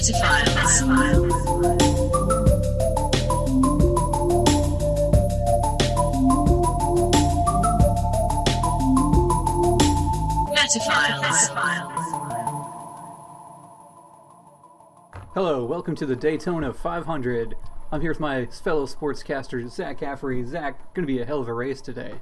Hello, welcome to the Daytona 500. I'm here with my fellow sportscaster, Zach Caffrey. Zach, gonna be a hell of a race today.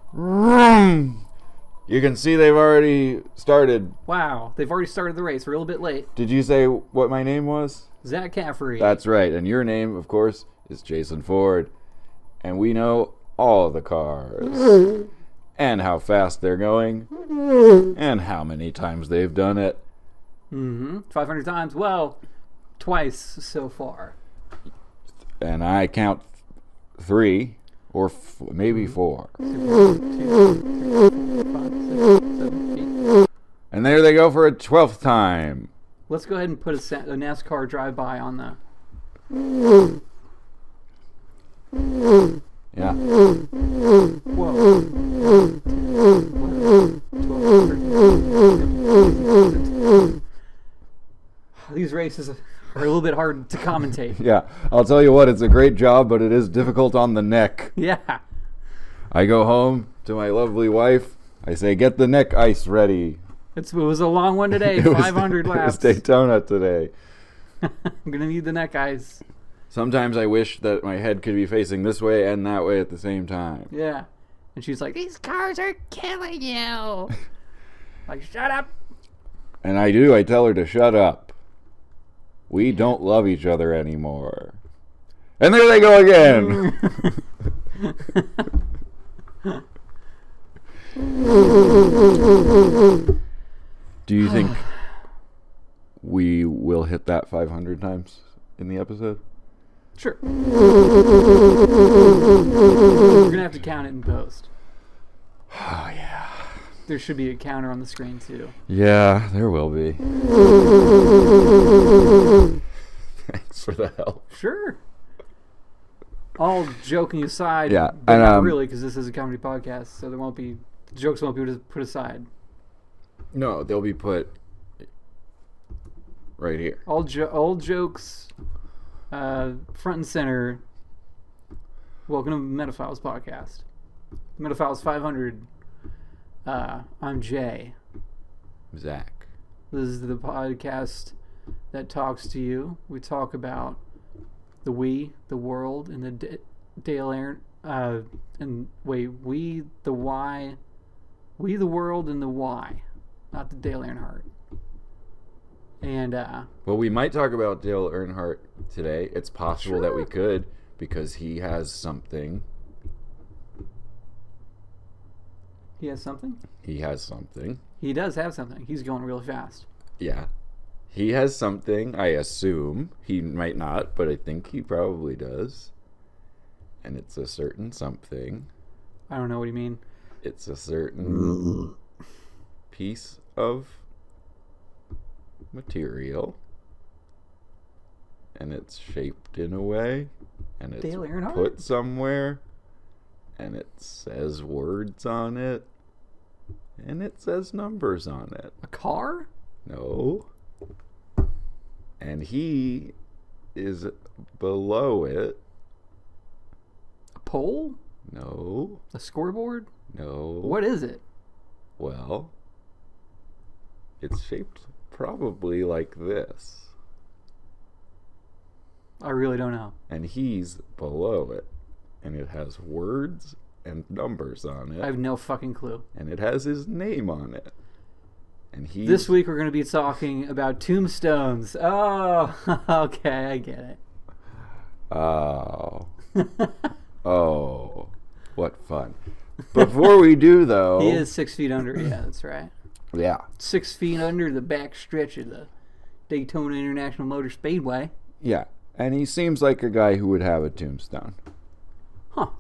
You can see they've already started. Wow, they've already started the race. We're a little bit late. Did you say what my name was? Zach Caffrey. That's right, and your name, of course, is Jason Ford. And we know all the cars. And how fast they're going. And how many times they've done it. 500 times. Well, twice so far. And I count 3 or maybe 4. 2, 3, 4, 5, 6, 7, 8. And there they go for a 12th time. Let's go ahead and put a NASCAR drive-by on the... Yeah. Whoa. 12, These races are a little bit hard to commentate. Yeah, I'll tell you what, it's a great job, but it is difficult on the neck. Yeah. I go home to my lovely wife. I say, get the neck ice ready. It was a long one today, 500 laps. It was Daytona today. I'm going to need the neck ice. Sometimes I wish that my head could be facing this way and that way at the same time. Yeah. And she's like, these cars are killing you. Like, shut up. And I do. I tell her to shut up. We don't love each other anymore. And there they go again. Do you think we will hit that 500 times in the episode? Sure. We're going to have to count it in post. Oh, yeah. There should be a counter on the screen, too. Yeah, there will be. Thanks for the help. Sure. All joking aside, yeah, but and, not really, because this is a comedy podcast, so there won't be... The jokes won't be put aside. No, they'll be put right here. All jokes, front and center. Welcome to Metaphiles Podcast. Metaphiles 500. I'm Jay. Zach. This is the podcast that talks to you. We talk about the we, the world, and the Dale Aaron. We, the why. We, the world, and the why. Not the Dale Earnhardt. And, well, we might talk about Dale Earnhardt today. It's possible that we could, because he has something. He has something? He has something. He does have something. He's going real fast. Yeah. He has something, I assume. He might not, but I think he probably does. And it's a certain something. I don't know what you mean. It's a certain piece of material. And it's shaped in a way. And it's put somewhere. And it says words on it. And it says numbers on it. A car? No. And he is below it. A pole? No. A scoreboard? No. What is it? Well, it's shaped probably like this. I really don't know. And he's below it. And it has words and numbers on it. I have no fucking clue. And it has his name on it. And this week we're going to be talking about Tombstones. Oh, okay, I get it. Oh. Oh. What fun. Before we do, though... He is 6 feet under. Yeah, that's right. Yeah. 6 feet under the back stretch of the Daytona International Motor Speedway. Yeah, and he seems like a guy who would have a tombstone. Huh.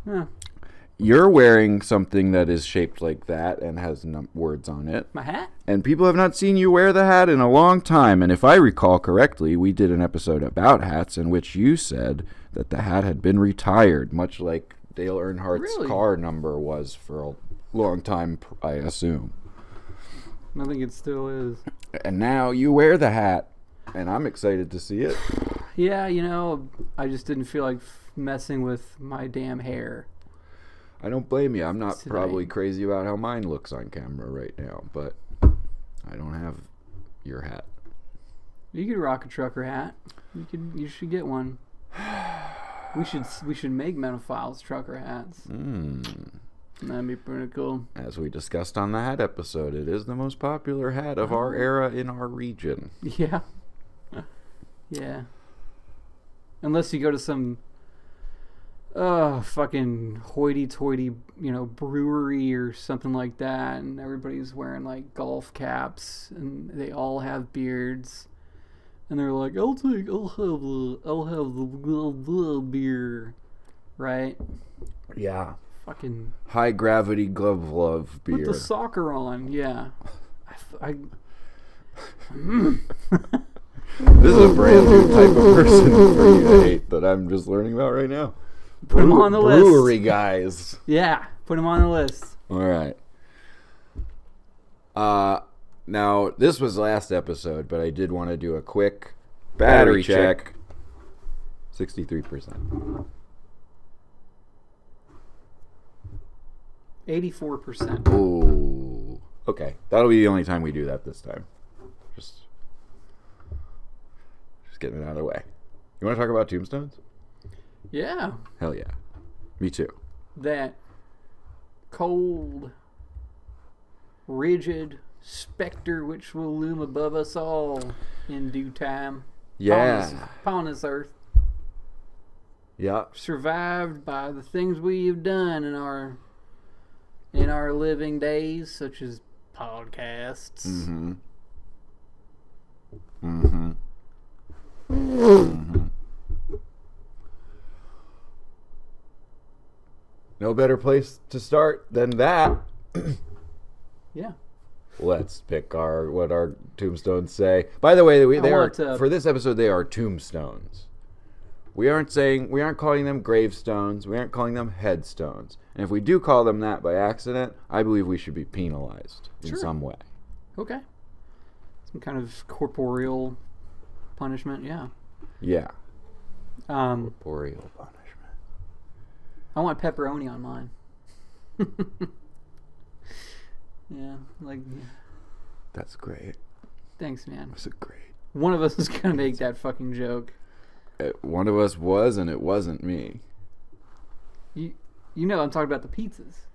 Yeah. You're wearing something that is shaped like that and has words on it. My hat? And people have not seen you wear the hat in a long time. And if I recall correctly, we did an episode about hats in which you said that the hat had been retired, much like Dale Earnhardt's car number was for a long time, I assume. I think it still is. And now you wear the hat And I'm excited to see it. Yeah, I just didn't feel like messing with my damn hair. I don't blame you. I'm not today. probably crazy about how mine looks on camera right now, but I don't have your hat. You could rock a trucker hat. You should get one. We should make Menophiles trucker hats. That'd be pretty cool. As we discussed on the hat episode, it is the most popular hat of our era in our region. Yeah. Yeah. Unless you go to some fucking hoity-toity, brewery or something like that, and everybody's wearing like golf caps and they all have beards. And they're like, I'll have the beer. Right? Yeah. Fucking high gravity glove beer. With the soccer on, yeah. This is a brand new type of person for you to hate that I'm just learning about right now. Put them on the list. Brewery guys. Yeah, put them on the list. All right. Now, this was last episode, but I did want to do a quick battery check. 63%. 84%. Ooh. Okay. That'll be the only time we do that this time. Just getting it out of the way. You want to talk about Tombstones? Yeah. Hell yeah. Me too. That cold, rigid specter which will loom above us all in due time. Yeah. Upon this earth. Yeah. Survived by the things we have done in our living days, such as podcasts. Mm-hmm. Mm-hmm. Mm-hmm. No better place to start than that. Yeah. Let's pick what our tombstones say. By the way, for this episode they are tombstones. We aren't calling them gravestones. We aren't calling them headstones. And if we do call them that by accident, I believe we should be penalized in some way. Okay. Some kind of corporeal punishment, yeah. Yeah. Corporeal punishment. I want pepperoni on mine. Yeah, like... That's great. Thanks, man. That's great. One of us is going to make that fucking joke. One of us was, and it wasn't me. You know I'm talking about the pizzas.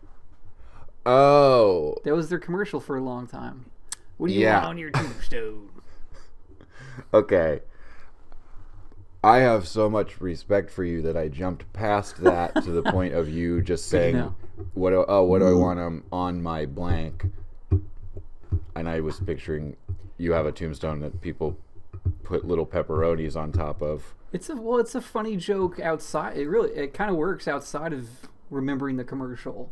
Oh. That was their commercial for a long time. What do you want on your tombstone? Okay. I have so much respect for you that I jumped past that to the point of you just saying, what do I want on my blank? And I was picturing you have a tombstone that people put little pepperonis on top of. It's a funny joke outside. It kind of works outside of remembering the commercial.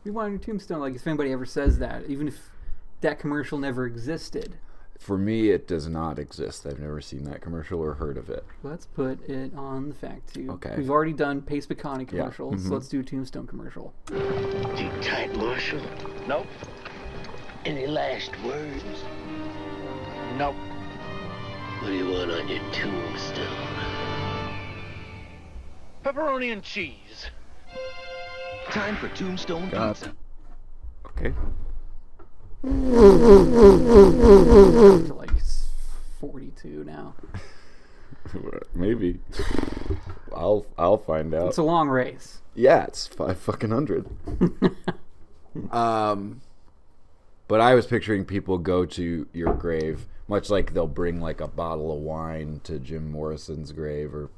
We want your tombstone, like if anybody ever says that, even if that commercial never existed. For me, it does not exist. I've never seen that commercial or heard of it. Let's put it on the fact tube. Okay. We've already done Pace Picani commercials, Mm-hmm. so let's do a Tombstone commercial. Deep tight, Marshal? Nope. Any last words? Nope. What do you want on your tombstone? Pepperoni and cheese. Time for Tombstone Pizza. Okay. Up to like 42 now. Maybe. I'll find out. It's a long race. Yeah, it's 500. But I was picturing people go to your grave, much like they'll bring like a bottle of wine to Jim Morrison's grave or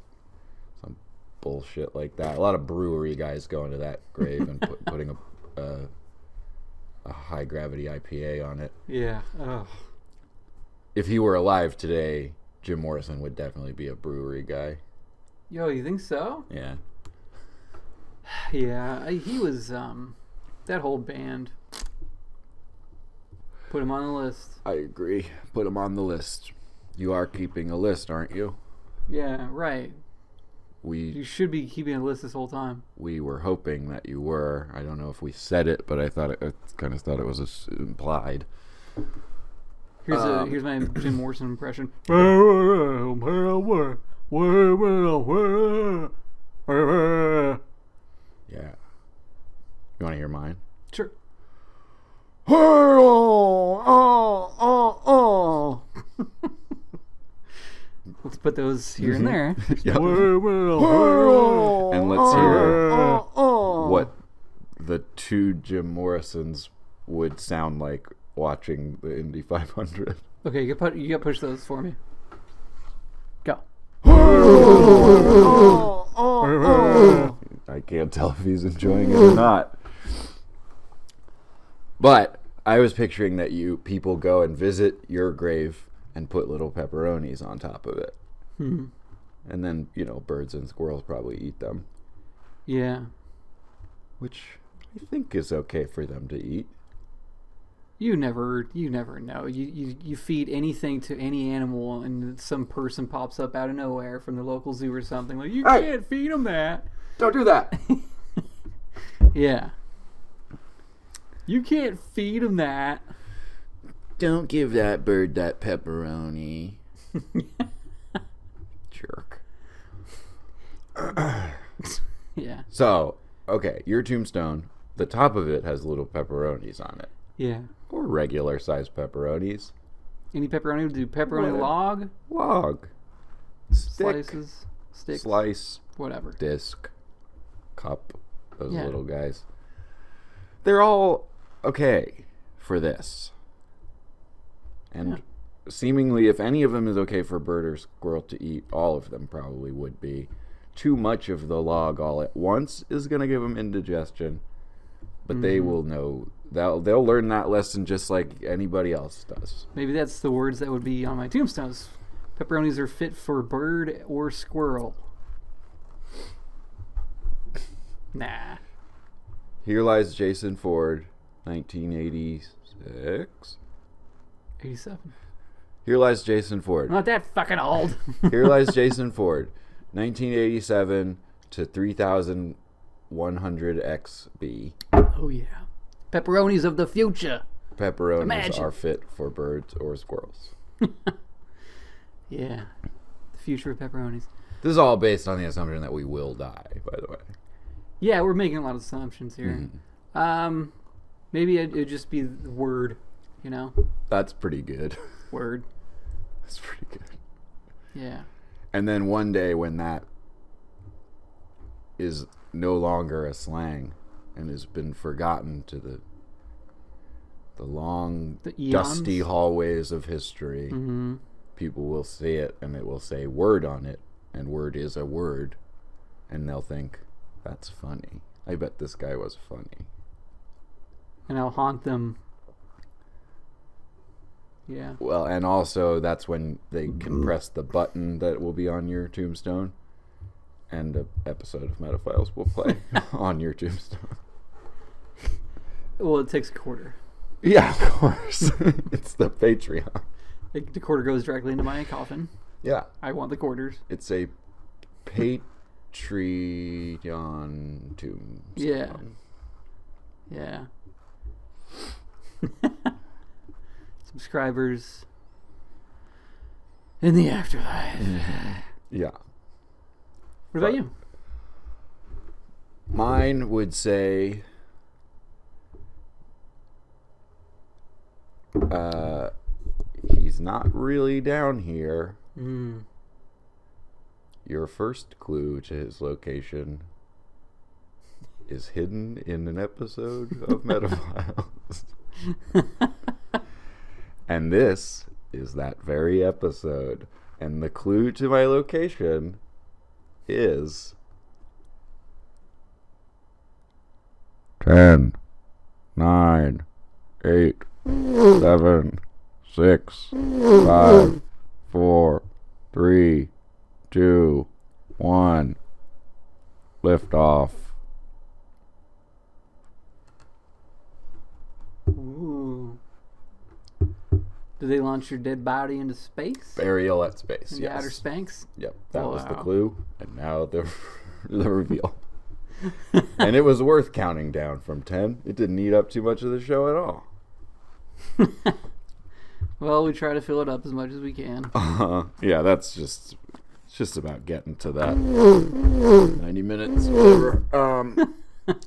some bullshit like that. A lot of brewery guys going to that grave and putting a high gravity IPA on it. Yeah. Oh. If he were alive today, Jim Morrison would definitely be a brewery guy. Yo, you think so? Yeah. Yeah, he was, that whole band. Put him on the list. I agree. Put him on the list. You are keeping a list, aren't you? Yeah, right. You You should be keeping a list this whole time. We were hoping that you were. I don't know if we said it, but I kind of thought it was implied. Here's my Jim Morrison impression. Yeah. You want to hear mine? Sure. Let's put those here and there. Yep. And let's hear what the two Jim Morrisons would sound like watching the Indy 500. Okay, you gotta push those for me. Go. I can't tell if he's enjoying it or not. But I was picturing that people go and visit your grave and put little pepperonis on top of it. And then, birds and squirrels probably eat them. Yeah. Which I think is okay for them to eat. You never know. You feed anything to any animal, and some person pops up out of nowhere from the local zoo or something. Like, you can't feed them that. Don't do that. Yeah. You can't feed them that. Don't give that bird that pepperoni. Jerk. Yeah. So, okay, your tombstone, the top of it has little pepperonis on it. Yeah. Or regular sized pepperonis. Any pepperoni? Do pepperoni log? Log. Stick. Slices. Sticks. Slice. Whatever. Disc. Cup. Those Yeah. little guys. They're all okay for this. And seemingly, if any of them is okay for bird or squirrel to eat, all of them probably would be. Too much of the log all at once is going to give them indigestion. But they will know. They'll learn that lesson just like anybody else does. Maybe that's the words that would be on my tombstones. Pepperonis are fit for bird or squirrel. Nah. Here lies Jason Ford, 1986? 87. Here lies Jason Ford. I'm not that fucking old. Here lies Jason Ford, 1987 to 3100 XB. Oh, yeah. Pepperonis of the future. Pepperonis Imagine. are fit for birds or squirrels. Yeah. The future of pepperonis. This is all based on the assumption that we will die, by the way. Yeah, we're making a lot of assumptions here. Maybe it'd just be the word, That's pretty good. Word. That's pretty good. Yeah. And then one day when that is no longer a slang and has been forgotten to the long, eons? dusty hallways of history, people will see it and it will say word on it, and word is a word, and they'll think, that's funny. I bet this guy was funny. And I'll haunt them. Yeah. Well, and also that's when they can press the button that will be on your tombstone, and an episode of Metaphiles will play on your tombstone. Well, it takes a quarter. Yeah, of course. It's the Patreon. The quarter goes directly into my coffin. Yeah. I want the quarters. It's a Patreon tombstone. Yeah. Yeah. Subscribers in the afterlife. Yeah. What about you? Mine would say he's not really down here. Your first clue to his location is hidden in an episode of Metaphiles. And this is that very episode. And the clue to my location is 10, 9, 8, 7, 6, 5, 4, 3, 2, 1. Lift off. Ooh. Do they launch your dead body into space? Burial at space, In the outer spanks? Yep, that was the Wow. clue. And now the reveal. And it was worth counting down from 10. It didn't eat up too much of the show at all. Well, we try to fill it up as much as we can. Yeah, it's just about getting to that 90 minutes. Whatever.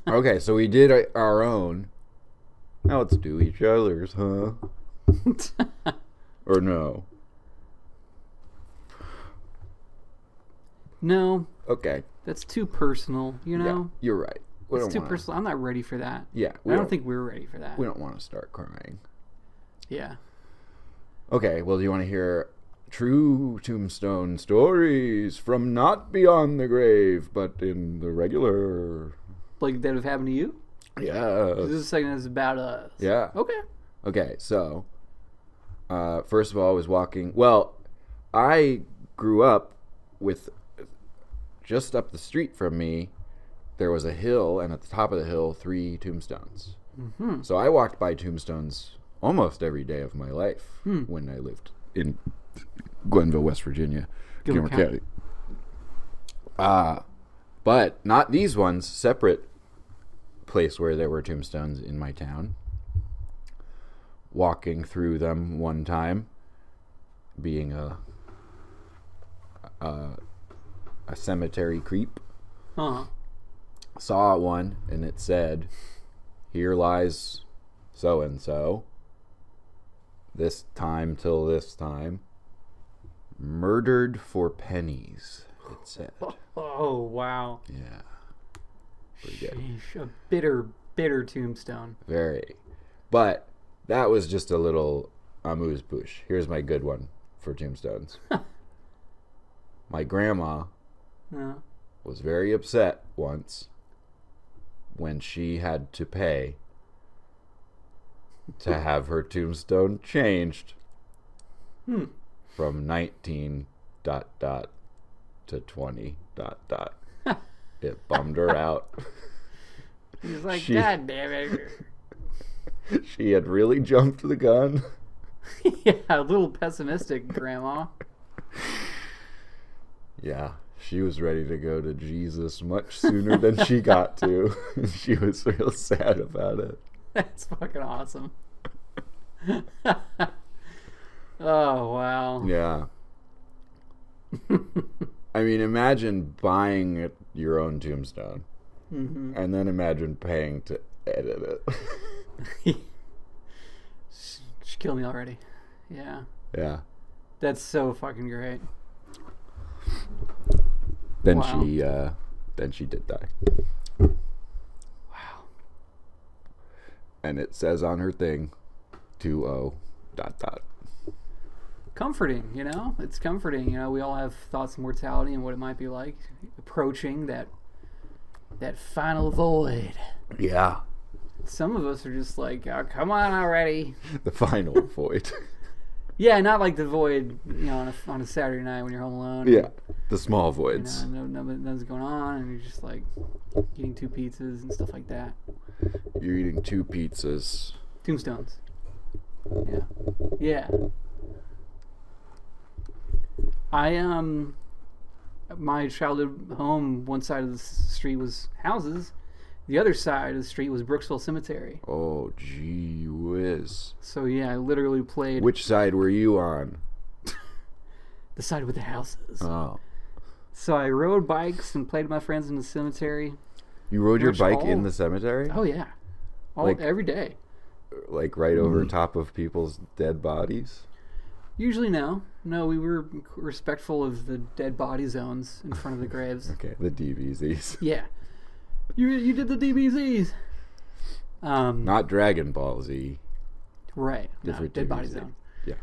Okay, so we did our own. Now let's do each other's, huh? Or no? No. Okay. That's too personal, you know? Yeah, you're right. It's too personal. I'm not ready for that. Yeah. I don't think we're ready for that. We don't want to start crying. Yeah. Okay, well, do you want to hear true Tombstone stories from not beyond the grave, but in the regular... Like that have happened to you? Yeah. This is a segment that's about us. Yeah. Okay, so, first of all, I was walking... Well, I grew up with... Just up the street from me, there was a hill, and at the top of the hill, 3 tombstones. Mm-hmm. So I walked by tombstones almost every day of my life when I lived in Glenville, West Virginia, Gilmer County. But not these ones, separate place where there were tombstones in my town. Walking through them one time, being a cemetery creep. Saw one, and it said, "Here lies so-and-so, this time till this time, murdered for pennies," it said. Oh, wow. Yeah. Pretty good. Sheesh, a bitter, bitter tombstone. Very. But that was just a little amuse-bouche. Here's my good one for tombstones. My grandma was very upset once when she had to pay to have her tombstone changed from 19 ... to 20 ... It bummed her out. He's like, God damn it. She had really jumped the gun. Yeah, a little pessimistic, Grandma. Yeah, she was ready to go to Jesus much sooner than she got to. She was real sad about it. That's fucking awesome. Oh, wow. Yeah. I mean, imagine buying your own tombstone. Mm-hmm. And then imagine paying to edit it. She killed me already. Yeah. Yeah. That's so fucking great. Then she did die. Wow. And it says on her thing, 20 ... Comforting, you know? It's comforting, you know? We all have thoughts of mortality and what it might be like approaching that final void. Yeah. Some of us are just like, oh, come on already. The final void. Yeah, not like the void, you know, on a Saturday night when you're home alone. Yeah, the small voids. You know, nothing's going on, and you're just like eating 2 pizzas and stuff like that. You're eating 2 pizzas. Tombstones. Yeah. Yeah. My childhood home, one side of the street was houses. The other side of the street was Brooksville Cemetery. Oh, gee whiz. So, yeah, I literally played... Which side were you on? The side with the houses. Oh. So I rode bikes and played with my friends in the cemetery. You rode your bike in the cemetery? Oh, yeah. Every day. Like right over top of people's dead bodies? Usually no. No, we were respectful of the dead body zones in front of the graves. Okay, the DBZs. Yeah. You did the DBZs. Not Dragon Ball Z. Right. No, dead body zone. Yeah.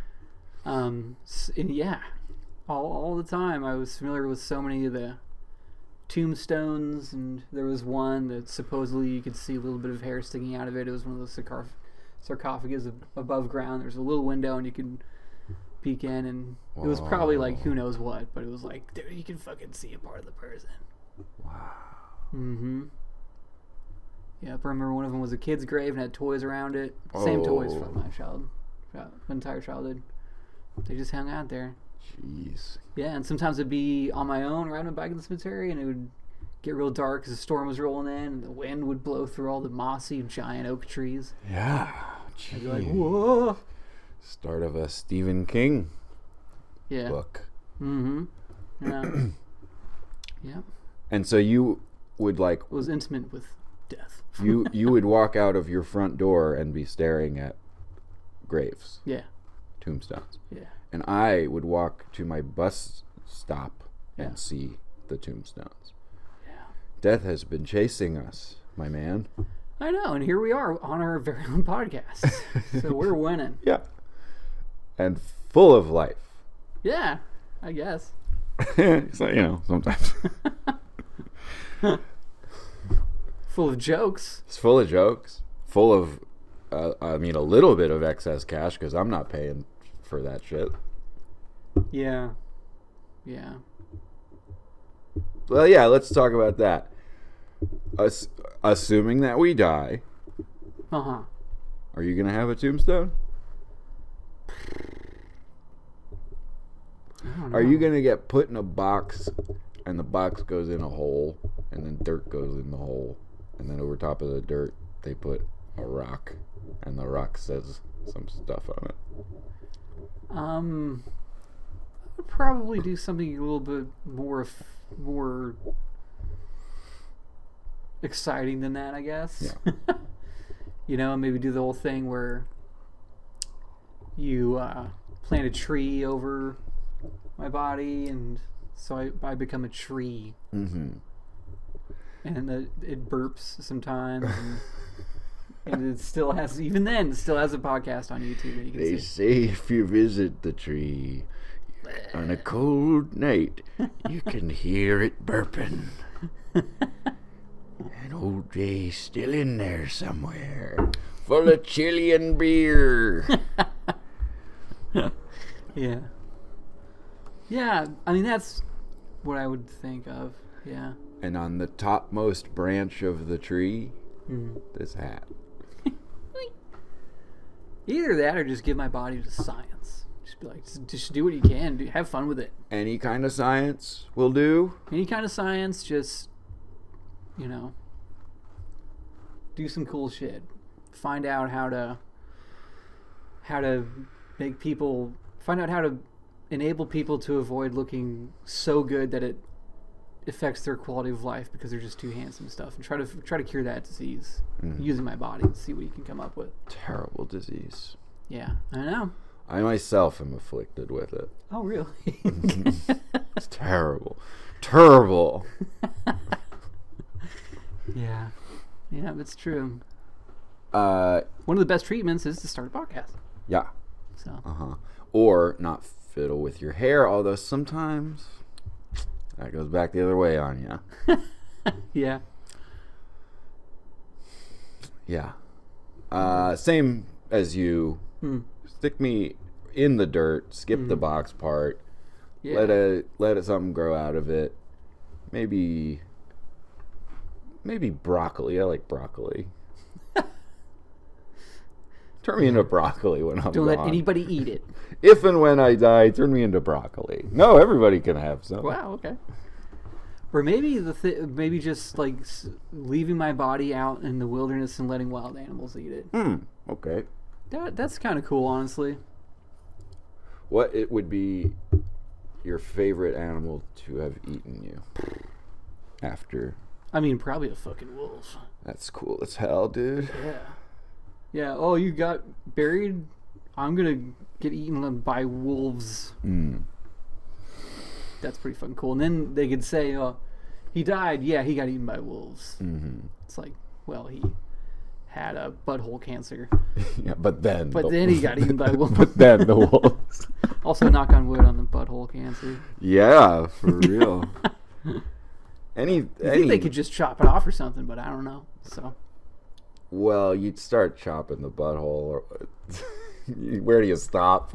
And yeah, all the time I was familiar with so many of the tombstones, and there was one that supposedly you could see a little bit of hair sticking out of it. It was one of those sarcophagus above ground. There's a little window and you could peek in, and it was probably like who knows what, but it was like, dude, you can fucking see a part of the person. Wow. Mm-hmm. Yeah, I remember one of them was a kid's grave and had toys around it. Same toys from my entire childhood. They just hung out there. Jeez. Yeah, and sometimes it'd be on my own riding a bike in the cemetery, and it would get real dark because the storm was rolling in, and the wind would blow through all the mossy giant oak trees. Yeah. I'd be like, whoa. Start of a Stephen King Yeah. book. Mm-hmm. Yeah. Yeah. And so you would like Was intimate with death. you would walk out of your front door and be staring at graves, Yeah. tombstones. Yeah. And I would walk to my bus stop Yeah. and see the tombstones. Yeah. Death has been chasing us, my man. I know, and here we are on our very own podcast. So we're winning. Yeah. And full of life. Yeah, I guess. So, sometimes. Full of jokes. It's full of jokes. Full of, a little bit of excess cash because I'm not paying for that shit. Yeah. Yeah. Well, yeah, let's talk about that. Assuming that we die, Uh-huh. are you going to have a tombstone? I don't know. Are you going to get put in a box and the box goes in a hole and then dirt goes in the hole and then over top of the dirt they put a rock and the rock says some stuff on it? I would probably do something a little bit more exciting than that, I guess. Yeah. Maybe do the whole thing where you plant a tree over my body, and so I become a tree. Mm-hmm. And it burps sometimes, and it still has a podcast on YouTube that you can They see. say if you visit the tree on a cold night, you can hear it burping. And old Jay's still in there somewhere, full of chili and beer. Yeah. Yeah, I mean, that's what I would think of. Yeah. And on the topmost branch of the tree, this hat. Either that or just give my body to science. Just be like, just do what you can. Have fun with it. Any kind of science will do. Any kind of science, just, do some cool shit. Find out how to make people, find out how to enable people to avoid looking so good that it affects their quality of life because they're just too handsome and stuff, and try to cure that disease using my body and see what you can come up with. Terrible disease. Yeah, I know. I myself am afflicted with it. Oh, really? It's terrible. Terrible. Yeah, it's true. One of the best treatments is to start a podcast. Yeah. So. Or not fiddle with your hair, although sometimes that goes back the other way on you. Yeah. Yeah. Same as you. Stick me in the dirt. Skip the box part. Yeah. Let it something grow out of it. Maybe broccoli. I like broccoli. Turn me into broccoli when I'm Don't gone. let anybody eat it. If and when I die, turn me into broccoli. No, everybody can have some. Wow. Okay. Or maybe maybe just like leaving my body out in the wilderness and letting wild animals eat it. Okay. That's kind of cool, honestly. What it would be your favorite animal to have eaten you after? I mean, probably a fucking wolf. That's cool as hell, dude. Yeah. Yeah. Oh, you got buried? I'm gonna get eaten by wolves. That's pretty fucking cool. And then they could say, "Oh, he died. Yeah, he got eaten by wolves." It's like, well, he had a butthole cancer. Yeah, but then he got eaten by wolves. But then the wolves. Also, knock on wood on the butthole cancer. Yeah, for real. I think they could just chop it off or something, but I don't know. So. Well, you'd start chopping the butthole. Or where do you stop?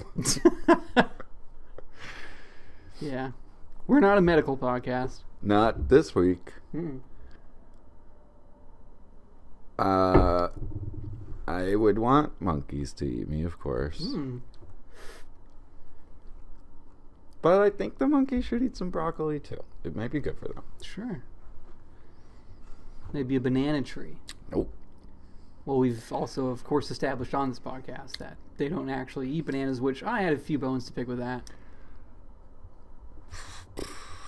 Yeah. We're not a medical podcast. Not this week. I would want monkeys to eat me, of course. But I think the monkeys should eat some broccoli too. It might be good for them. Sure. Maybe a banana tree. Nope. Well, we've also, of course, established on this podcast that they don't actually eat bananas, which I had a few bones to pick with that.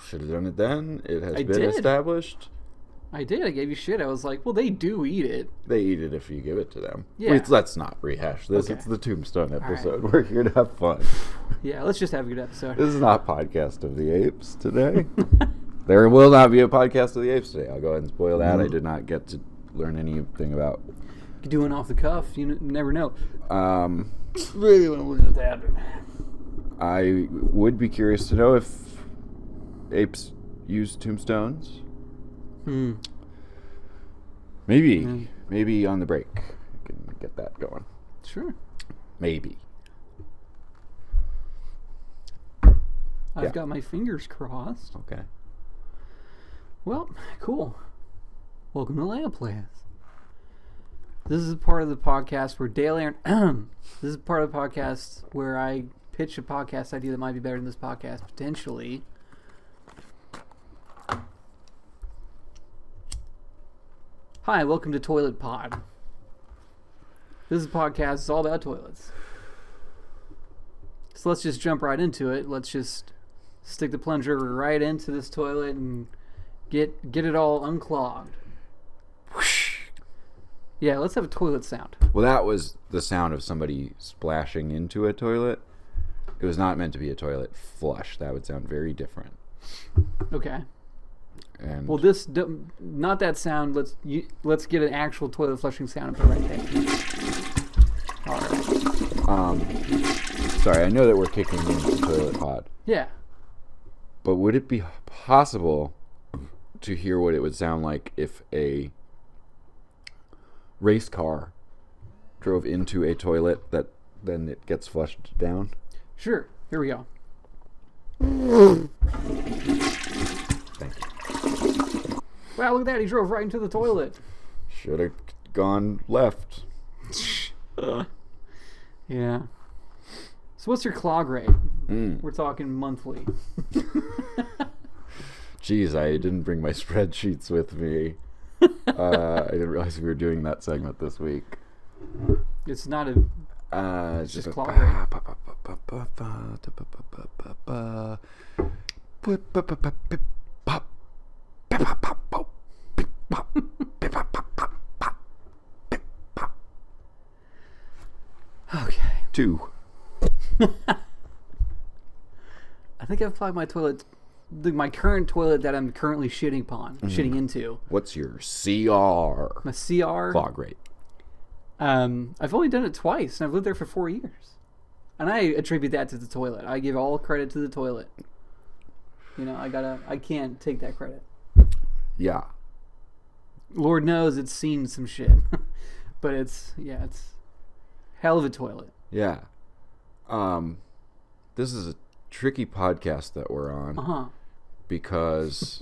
Should have done it then. It has I been did. Established. I did. I gave you shit. I was like, well, they do eat it. They eat it if you give it to them. Yeah. Wait, let's not rehash this. Okay. It's the Tombstone episode. right. We're here to have fun. Yeah, let's just have a good episode. This is not Podcast of the Apes today. There will not be a Podcast of the Apes today. I'll go ahead and spoil that. I did not get to learn anything about... Doing off the cuff, you never know. Really want to look at that. I would be curious to know if apes use tombstones. Maybe on the break. I can get that going. Sure. Maybe. I've got my fingers crossed. Okay. Well, cool. Welcome to Lamplays. This is part of the podcast where this is part of the podcast where I pitch a podcast idea that might be better than this podcast, potentially. Hi, welcome to Toilet Pod. This is a podcast. It's all about toilets. So let's just jump right into it. Let's just stick the plunger right into this toilet and get it all unclogged. Yeah, let's have a toilet sound. Well, that was the sound of somebody splashing into a toilet. It was not meant to be a toilet flush. That would sound very different. Okay. And Well, not that sound. Let's get an actual toilet flushing sound up right there. All right. Sorry, I know that we're kicking into Toilet Pod, Yeah. but would it be possible to hear what it would sound like if a race car drove into a toilet that then it gets flushed down? Sure. Here we go. Thank you. Wow, look at that. He drove right into the toilet. Should have gone left. Yeah. So what's your clog rate? We're talking monthly. Jeez, I didn't bring my spreadsheets with me. I didn't realize we were doing that segment this week. It's not a... It's just clog rate. Okay. 2. I think I've applied my toilet... my current toilet that I'm currently shitting into. What's your CR? My CR... Clog rate. I've only done it twice, and I've lived there for 4 years. And I attribute that to the toilet. I give all credit to the toilet. You know, I can't take that credit. Yeah. Lord knows it's seen some shit. But it's hell of a toilet. Yeah. This is a tricky podcast that we're on. Because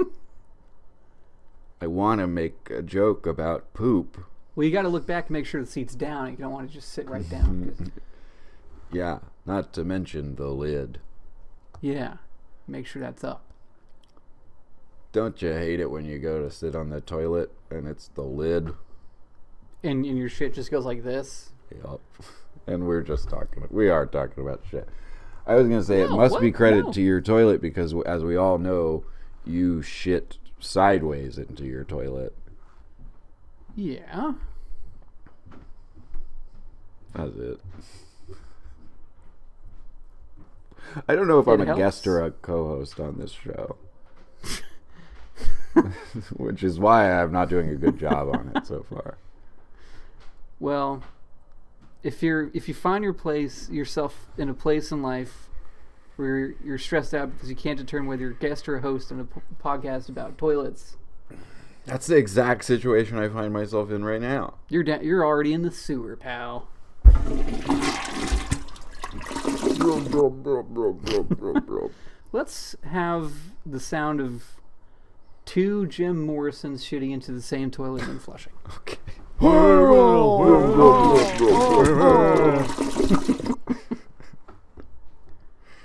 I want to make a joke about poop. Well, you got to look back and make sure the seat's down. You don't want to just sit right down. Yeah, not to mention the lid. Yeah, make sure that's up. Don't you hate it when you go to sit on the toilet and it's the lid? And your shit just goes like this? Yep. And we are talking about shit. I was going to say, it must be credit to your toilet because, as we all know, you shit sideways into your toilet. Yeah. That's it. I don't know if I'm a guest or a co-host on this show. Which is why I'm not doing a good job on it so far. Well, if you find yourself in a place in life where you're stressed out because you can't determine whether you're a guest or a host on a podcast about toilets, that's the exact situation I find myself in right now. You're already in the sewer, pal. Let's have the sound of 2 Jim Morrisons shitting into the same toilet and flushing. Okay.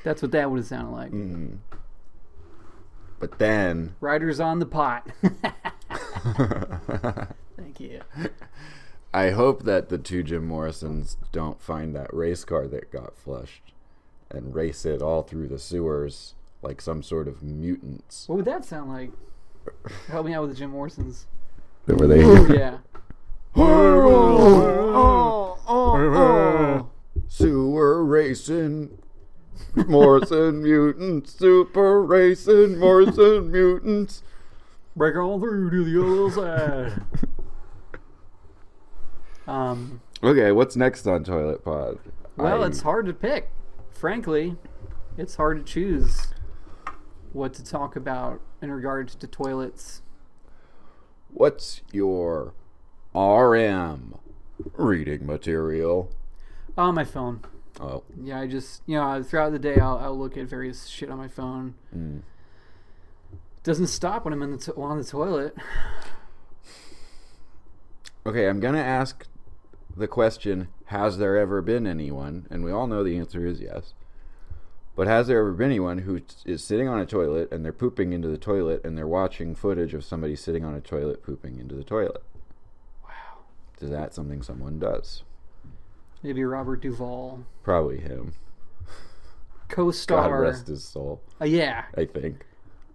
That's what that would have sounded like. Mm. But then... Riders on the pot. Thank you. I hope that the two Jim Morrisons don't find that race car that got flushed and race it all through the sewers like some sort of mutants. What would that sound like? Help me out with the Jim Morrisons. Were they? Yeah. Sewer racing, Morrison mutants, super racing, Morrison mutants. Break on through to the other side. Okay, what's next on Toilet Pod? Well, it's hard to pick. Frankly, it's hard to choose what to talk about in regards to toilets. What's your RM reading material? My phone. Oh. Yeah, I just, throughout the day, I'll look at various shit on my phone. Doesn't stop when I'm on the toilet. Okay, I'm going to ask the question, has there ever been anyone, and we all know the answer is yes, but has there ever been anyone who is sitting on a toilet and they're pooping into the toilet and they're watching footage of somebody sitting on a toilet pooping into the toilet? Wow. Is that something someone does? Maybe Robert Duvall. Probably him. Co-star. God rest his soul. Yeah. I think.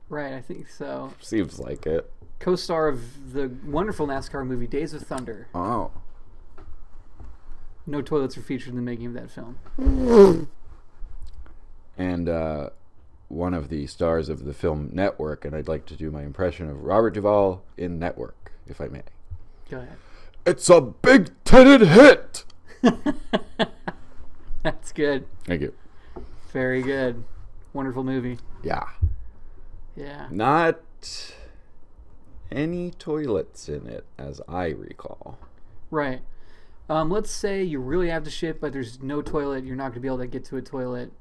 Right, I think so. Seems like it. Co-star of the wonderful NASCAR movie Days of Thunder. Oh. No toilets were featured in the making of that film. And one of the stars of the film Network, and I'd like to do my impression of Robert Duvall in Network, if I may. Go ahead. It's a big-titted hit! That's good. Thank you. Very good. Wonderful movie. Yeah. Yeah. Not any toilets in it, as I recall. Right. Let's say you really have to shit, but there's no toilet. You're not going to be able to get to a toilet.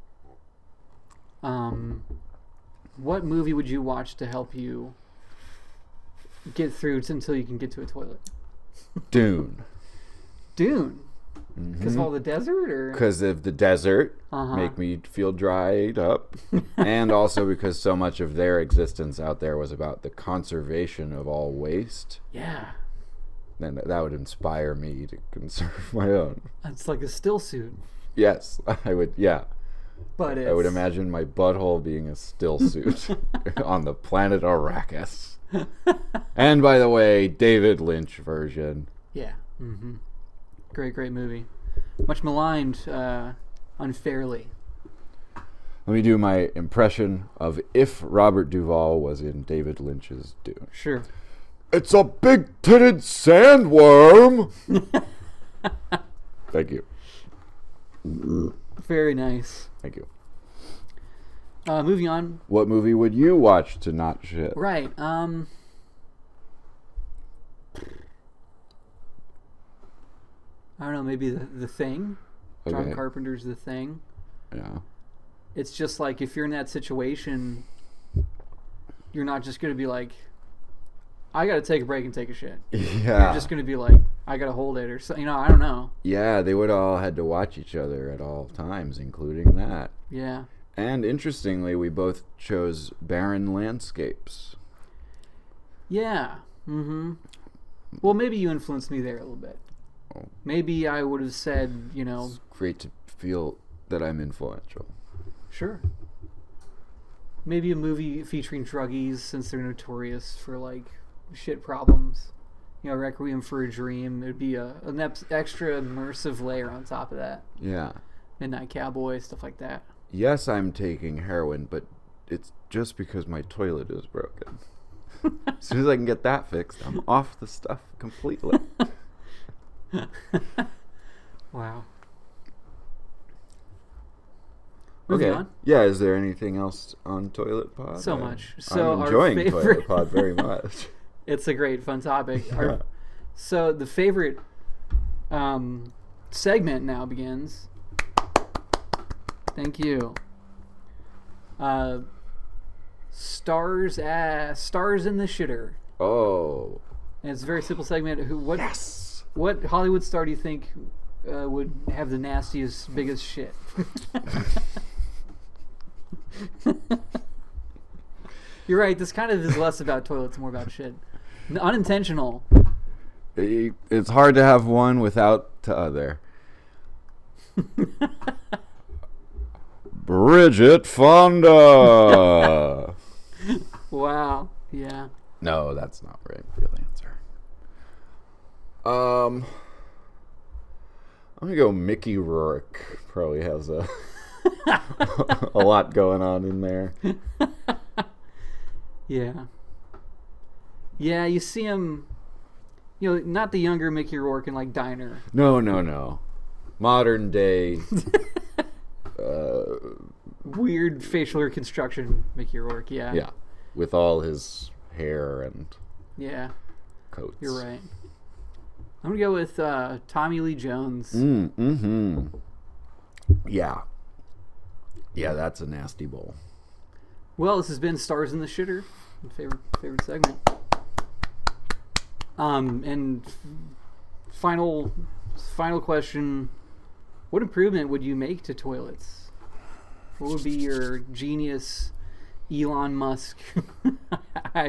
What movie would you watch to help you get through until you can get to a toilet? Dune. Dune? Because of all the desert? Or because of the desert, make me feel dried up. And also because so much of their existence out there was about the conservation of all waste. Yeah. Then that would inspire me to conserve my own. It's like a still suit. Yes, I would, yeah. But I would imagine my butthole being a still suit on the planet Arrakis. And by the way, David Lynch version. Yeah. Great movie. Much maligned unfairly. Let me do my impression of if Robert Duvall was in David Lynch's Dune. Sure. It's a big-titted sandworm! Thank you. Very nice. Thank you. Moving on. What movie would you watch to not shit? Right. I don't know, maybe the Thing. Okay. John Carpenter's The Thing. Yeah. It's just like if you're in that situation, you're not just going to be like, I got to take a break and take a shit. Yeah. You're just going to be like, I got to hold it or something. I don't know. Yeah, they would all had to watch each other at all times, including that. Yeah. And interestingly, we both chose barren landscapes. Yeah. Well, maybe you influenced me there a little bit. Maybe I would have said, It's great to feel that I'm influential. Sure. Maybe a movie featuring druggies, since they're notorious for, like, shit problems. Requiem for a Dream. It would be an extra immersive layer on top of that. Yeah. Midnight Cowboy, stuff like that. Yes, I'm taking heroin, but it's just because my toilet is broken. As soon as I can get that fixed, I'm off the stuff completely. Wow. Okay. Moving on. Yeah, is there anything else on Toilet Pod? So much. So I'm enjoying our favorite... Toilet Pod very much. It's a great, fun topic. Yeah. So the favorite segment now begins. Thank you. Stars in the shitter. Oh. And it's a very simple segment. Yes. What Hollywood star do you think would have the nastiest, biggest shit? You're right. This kind of is less about toilets, more about shit. Unintentional. It's hard to have one without the other. Bridget Fonda. Wow. Yeah. No, that's not right. Real answer. I'm gonna go Mickey Rourke. Probably has a a lot going on in there. Yeah. Yeah, you see him. Not the younger Mickey Rourke in like Diner. No. Modern day. Weird facial reconstruction Mickey Rourke. Yeah. Yeah, with all his hair and coats. You're right. I'm gonna go with Tommy Lee Jones. Yeah, that's a nasty bowl. Well, this has been Stars in the Shitter, favorite segment. And final question: what improvement would you make to toilets? What would be your genius Elon Musk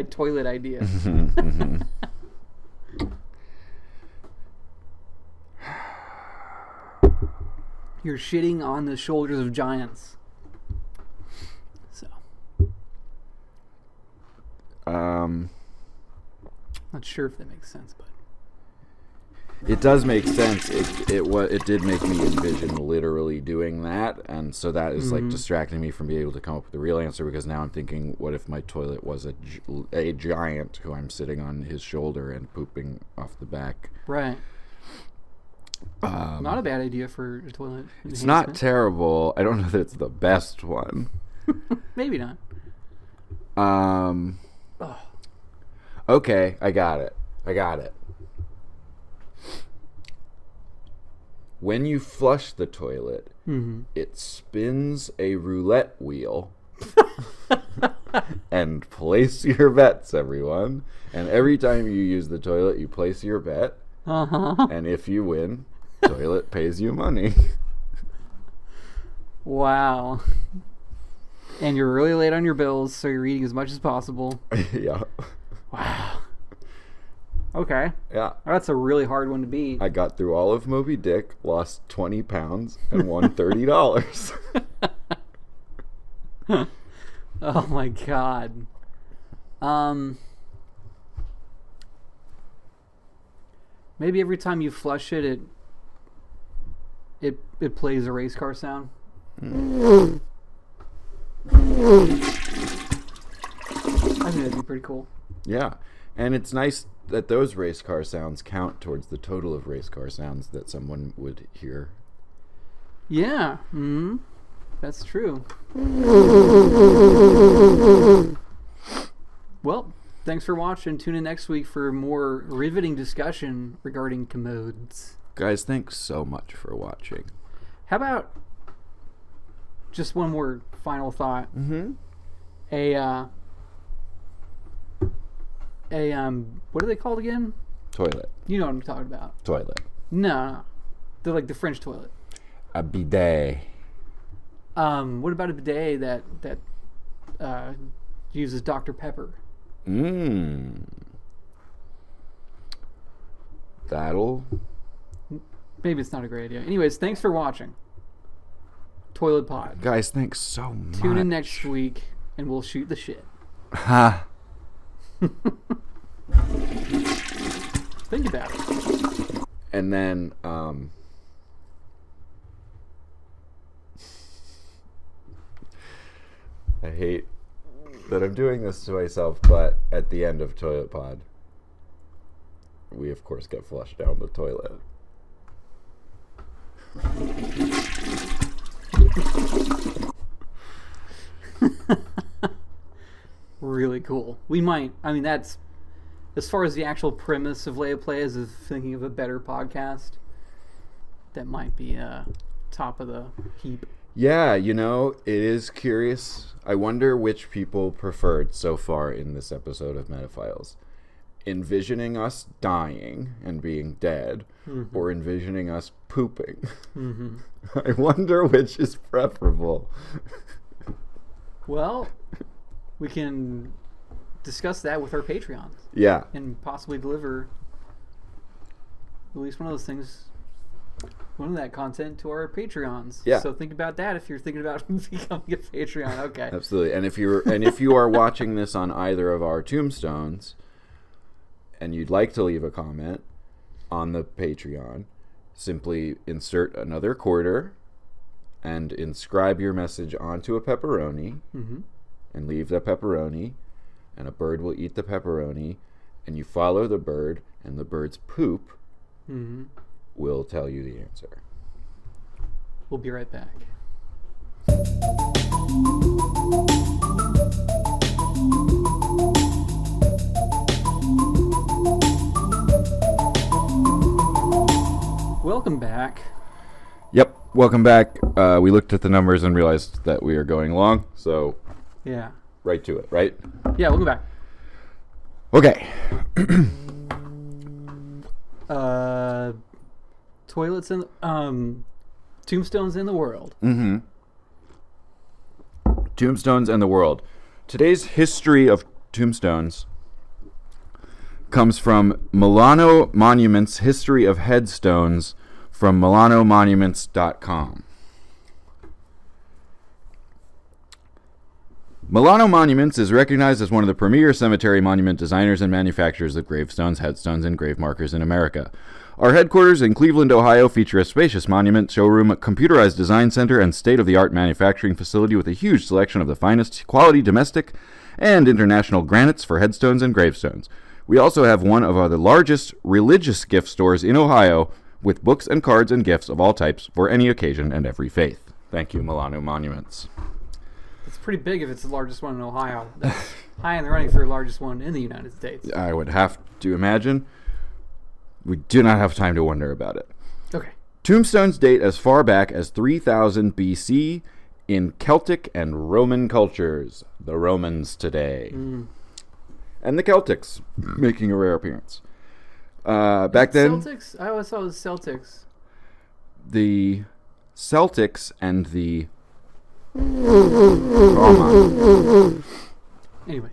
toilet idea? You're shitting on the shoulders of giants. So. Not sure if that makes sense, but. It does make sense. It did make me envision literally doing that, and so that is like distracting me from being able to come up with the real answer, because now I'm thinking, what if my toilet was a giant who I'm sitting on his shoulder and pooping off the back? Right. Not a bad idea for a toilet. It's not terrible. I don't know that it's the best one. Maybe not. Okay, I got it. When you flush the toilet, it spins a roulette wheel. And place your bets, everyone. And every time you use the toilet, you place your bet. And if you win, toilet pays you money. Wow. And you're really late on your bills, so you're eating as much as possible. Yeah. Wow. Okay. Yeah. That's a really hard one to beat. I got through all of Moby Dick, lost 20 pounds, and won $30. Oh my god. Maybe every time you flush it plays a race car sound. I think that'd be pretty cool. Yeah. And it's nice that those race car sounds count towards the total of race car sounds that someone would hear. Yeah. That's true. Well, thanks for watching. Tune in next week for more riveting discussion regarding commodes. Guys, thanks so much for watching. How about just one more final thought? What are they called again? Toilet. You know what I'm talking about. Toilet. No. They're like the French toilet. A bidet. What about a bidet that uses Dr. Pepper? That'll... Maybe it's not a great idea. Anyways, thanks for watching. Toilet Pod. Guys, thanks so much. Tune in next week, and we'll shoot the shit. Ha. Think about it. And then, I hate that I'm doing this to myself, but at the end of Toilet Pod, we of course get flushed down the toilet. Really cool. We might. I mean, that's as far as the actual premise of Lay of Play is of thinking of a better podcast. That might be top of the heap. Yeah, you know, it is curious. I wonder which people preferred so far in this episode of Metaphiles. Envisioning us dying and being dead, or envisioning us pooping. I wonder which is preferable. Well, we can discuss that with our Patreons. Yeah. And possibly deliver release one of those things, one of that content to our Patreons. Yeah. So think about that if you're thinking about becoming a Patreon. Okay. Absolutely. And if you are watching this on either of our Tombstones, and you'd like to leave a comment on the Patreon, simply insert another quarter and inscribe your message onto a pepperoni, and leave the pepperoni, and a bird will eat the pepperoni, and you follow the bird, and the bird's poop will tell you the answer. We'll be right back. Welcome back. Yep, welcome back. We looked at the numbers and realized that we are going long, so Yeah. right to it, right? Yeah, welcome back. Okay. Toilets in Tombstones in the world. Tombstones and the world. Today's history of tombstones comes from Milano Monuments History of Headstones from MilanoMonuments.com. Milano Monuments is recognized as one of the premier cemetery monument designers and manufacturers of gravestones, headstones, and grave markers in America. Our headquarters in Cleveland, Ohio feature a spacious monument showroom, a computerized design center, and state-of-the-art manufacturing facility with a huge selection of the finest quality domestic and international granites for headstones and gravestones. We also have one of the largest religious gift stores in Ohio, with books and cards and gifts of all types for any occasion and every faith. Thank you, Milano Monuments. It's pretty big if it's the largest one in Ohio. That's high in the running for the largest one in the United States. I would have to imagine. We do not have time to wonder about it. Okay. Tombstones date as far back as 3000 BC in Celtic and Roman cultures. The Romans today. And the Celtics making a rare appearance. Back then, Celtics? I always thought it was Celtics. the Celtics and the Roma. Anyways.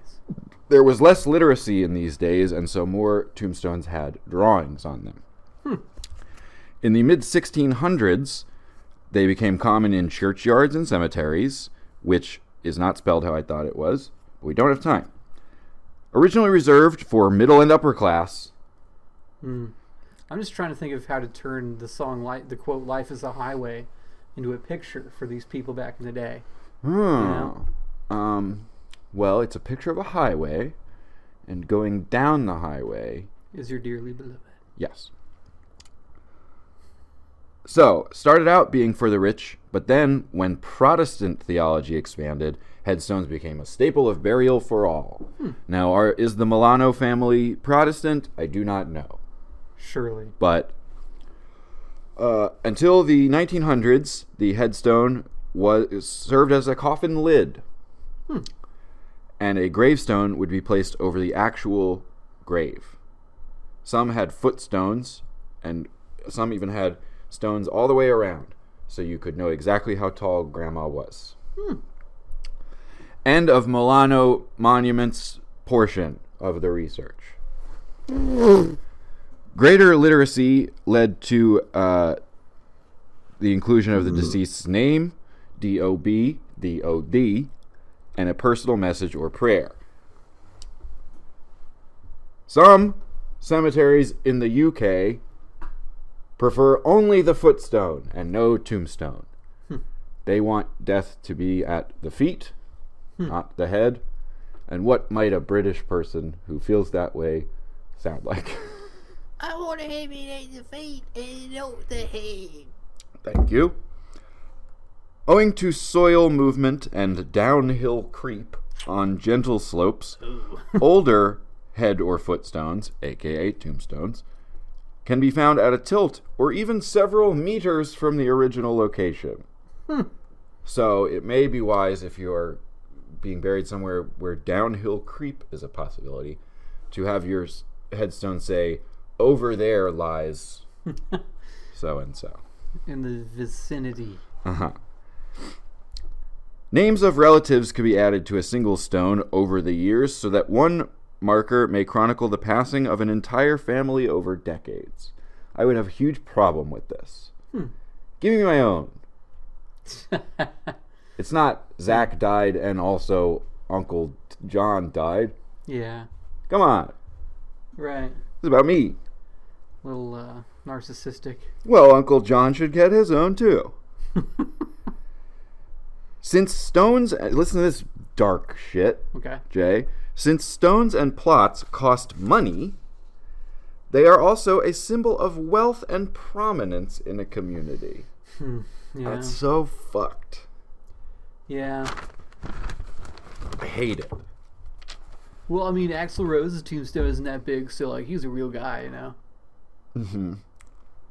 There was less literacy in these days, and so more tombstones had drawings on them. In the mid-1600s, they became common in churchyards and cemeteries, which is not spelled how I thought it was, but we don't have time. Originally reserved for middle and upper class. I'm just trying to think of how to turn the song, the quote, "Life is a highway," into a picture for these people back in the day. Well, it's a picture of a highway, and going down the highway is your dearly beloved. Yes. So, started out being for the rich, but then, when Protestant theology expanded, headstones became a staple of burial for all. Now, is the Milano family Protestant? I do not know. Surely. But until the 1900s, the headstone served as a coffin lid. And a gravestone would be placed over the actual grave. Some had footstones, and some even had stones all the way around, so you could know exactly how tall Grandma was. End of Milano Monuments portion of the research. Greater literacy led to the inclusion of the deceased's name, D-O-B, D-O-D, and a personal message or prayer. Some cemeteries in the UK prefer only the footstone and no tombstone. They want death to be at the feet, not the head. And what might a British person who feels that way sound like? I want to have it at the feet and not the head. Thank you. Owing to soil movement and downhill creep on gentle slopes, older head or footstones, aka tombstones, can be found at a tilt or even several meters from the original location. So it may be wise, if you are being buried somewhere where downhill creep is a possibility, to have your headstone say, "Over there lies so-and-so." In the vicinity. Names of relatives could be added to a single stone over the years so that one marker may chronicle the passing of an entire family over decades. I would have a huge problem with this. Give me my own. It's not Zach died and also Uncle John died. Yeah. Come on. Right. It's about me. Little narcissistic. Well, Uncle John should get his own too. Since stones... Listen to this dark shit, Okay. Jay. Since stones and plots cost money, they are also a symbol of wealth and prominence in a community. Yeah. That's so fucked. Yeah. I hate it. Well, I mean, Axl Rose's tombstone isn't that big, so like he's a real guy, you know. Mm-hmm.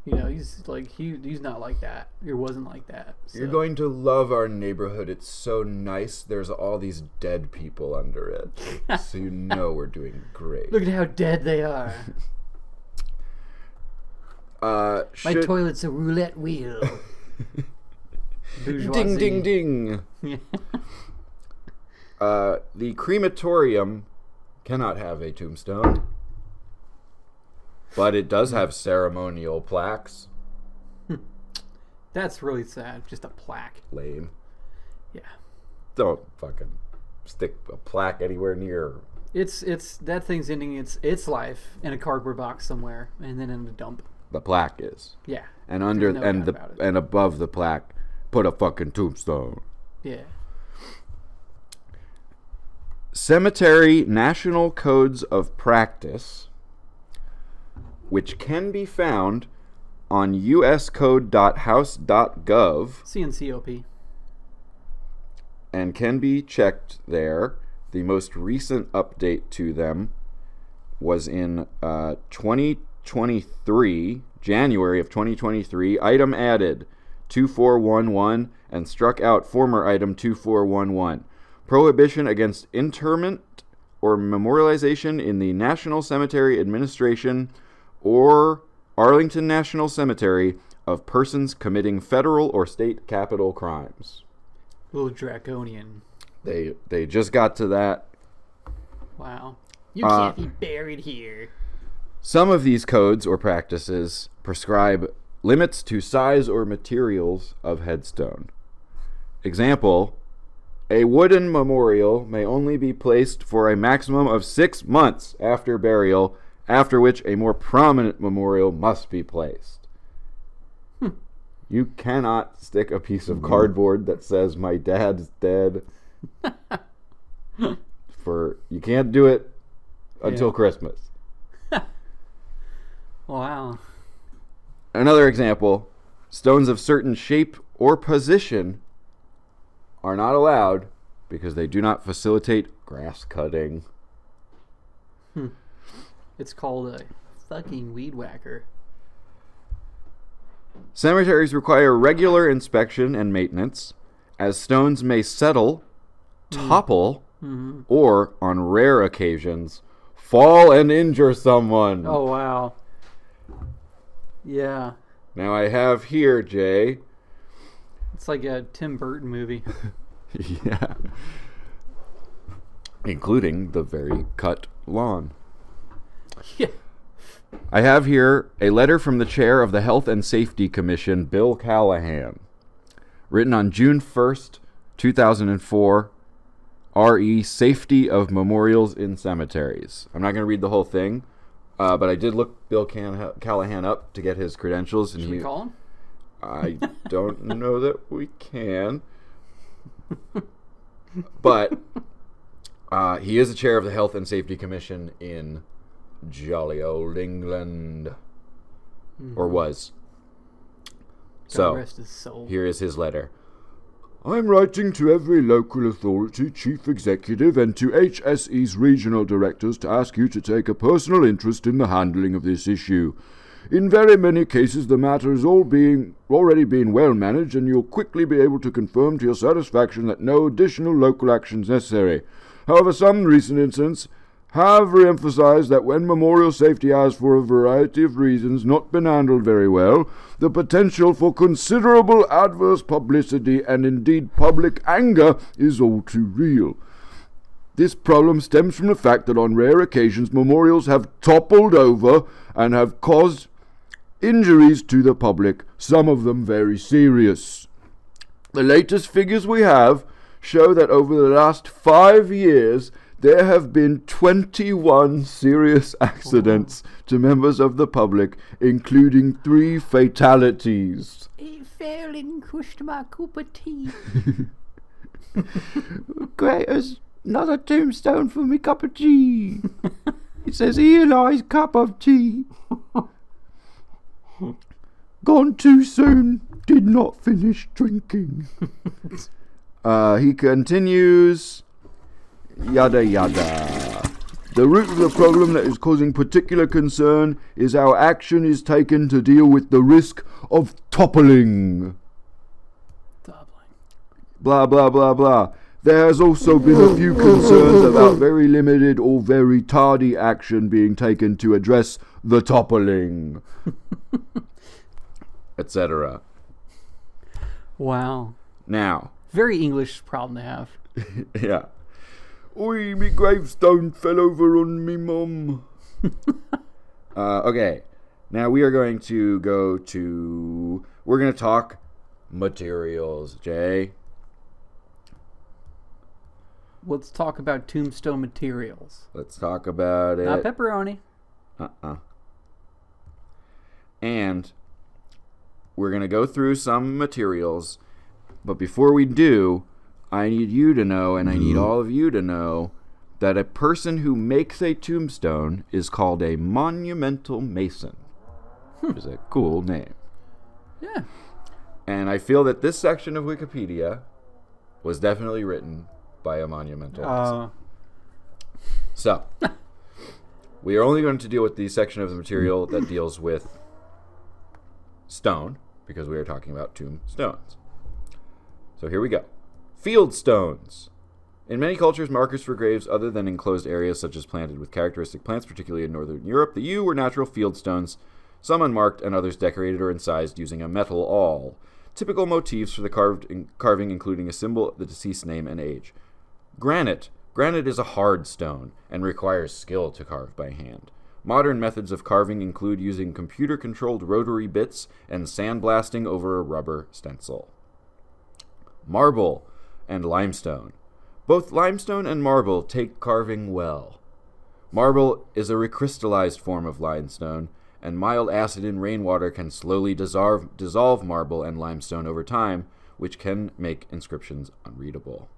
You know, he's like he's not like that. He wasn't like that. So. You're going to love our neighborhood. It's so nice. There's all these dead people under it. So you know we're doing great. Look at how dead they are. My toilet's a roulette wheel. Ding, ding, ding. The crematorium cannot have a tombstone, but it does have ceremonial plaques. That's really sad. Just a plaque. Lame. Yeah. Don't fucking stick a plaque anywhere near. It's that thing's ending its life in a cardboard box somewhere, and then in a dump. The plaque is. Yeah. And under There's no doubt about it. and above the plaque, put a fucking tombstone. Yeah. Cemetery National Codes of Practice, which can be found on uscode.house.gov CNCOP. and can be checked there. The most recent update to them was in 2023, January of 2023. Item added 2411 and struck out former item 2411. Prohibition against interment or memorialization in the National Cemetery Administration or Arlington National Cemetery of persons committing federal or state capital crimes. A little draconian. They just got to that. Wow. You can't be buried here. Some of these codes or practices prescribe limits to size or materials of headstone. Example, a wooden memorial may only be placed for a maximum of 6 months after burial, after which a more prominent memorial must be placed. You cannot stick a piece of cardboard that says my dad's dead. You can't do it until Christmas. Wow. Another example, stones of certain shape or position are not allowed because they do not facilitate grass cutting. It's called a fucking weed whacker. Cemeteries require regular inspection and maintenance, as stones may settle, topple, or, on rare occasions, fall and injure someone. Oh, wow. Yeah. Now I have here, Jay. It's like a Tim Burton movie. Yeah. Including the very cut lawn. Yeah. I have here a letter from the chair of the Health and Safety Commission, Bill Callahan, written on June 1st, 2004, RE Safety of Memorials in Cemeteries. I'm not going to read the whole thing, but I did look Bill Callahan up to get his credentials. Should we call him? I don't know that we can. But he is the chair of the Health and Safety Commission in jolly old England. Or was. God rest his soul. Here is his letter. I'm writing to every local authority, chief executive, and to HSE's regional directors to ask you to take a personal interest in the handling of this issue. In very many cases, the matter is already being well managed, and you'll quickly be able to confirm to your satisfaction that no additional local action is necessary. However, some recent incidents have re-emphasized that when memorial safety has, for a variety of reasons, not been handled very well, the potential for considerable adverse publicity and indeed public anger is all too real. This problem stems from the fact that on rare occasions memorials have toppled over and have caused injuries to the public, some of them very serious. The latest figures we have show that over the last 5 years, there have been 21 serious accidents to members of the public, including 3 fatalities. It fell and crushed my cup of tea. Great as another tombstone for me cup of tea. It says, "Here lies cup of tea. Gone too soon, did not finish drinking." He continues, yada yada. The root of the problem that is causing particular concern is how action is taken to deal with the risk of toppling. Blah, blah, blah, blah. There has also been a few concerns about very limited or very tardy action being taken to address the toppling. Etc. Wow. Now. Very English problem to have. Yeah. Oi, me gravestone fell over on me mum. Okay. Now we are going to we're going to talk materials, Jay. Let's talk about tombstone materials. Let's talk about it. Not pepperoni. And we're going to go through some materials. But before we do, I need you to know, and I need all of you to know, that a person who makes a tombstone is called a monumental mason. Which is a cool name. Yeah. And I feel that this section of Wikipedia was definitely written by a monumental mason. So, we are only going to deal with the section of the material that deals with stone, because we are talking about tombstones. So here we go. Field stones. In many cultures, markers for graves other than enclosed areas such as planted with characteristic plants, particularly in Northern Europe, the yew were natural field stones, some unmarked and others decorated or incised using a metal awl. Typical motifs for the carving including a symbol, the deceased's name, and age. Granite. Granite is a hard stone and requires skill to carve by hand. Modern methods of carving include using computer-controlled rotary bits and sandblasting over a rubber stencil. Marble and limestone. Both limestone and marble take carving well. Marble is a recrystallized form of limestone, and mild acid in rainwater can slowly dissolve marble and limestone over time, which can make inscriptions unreadable.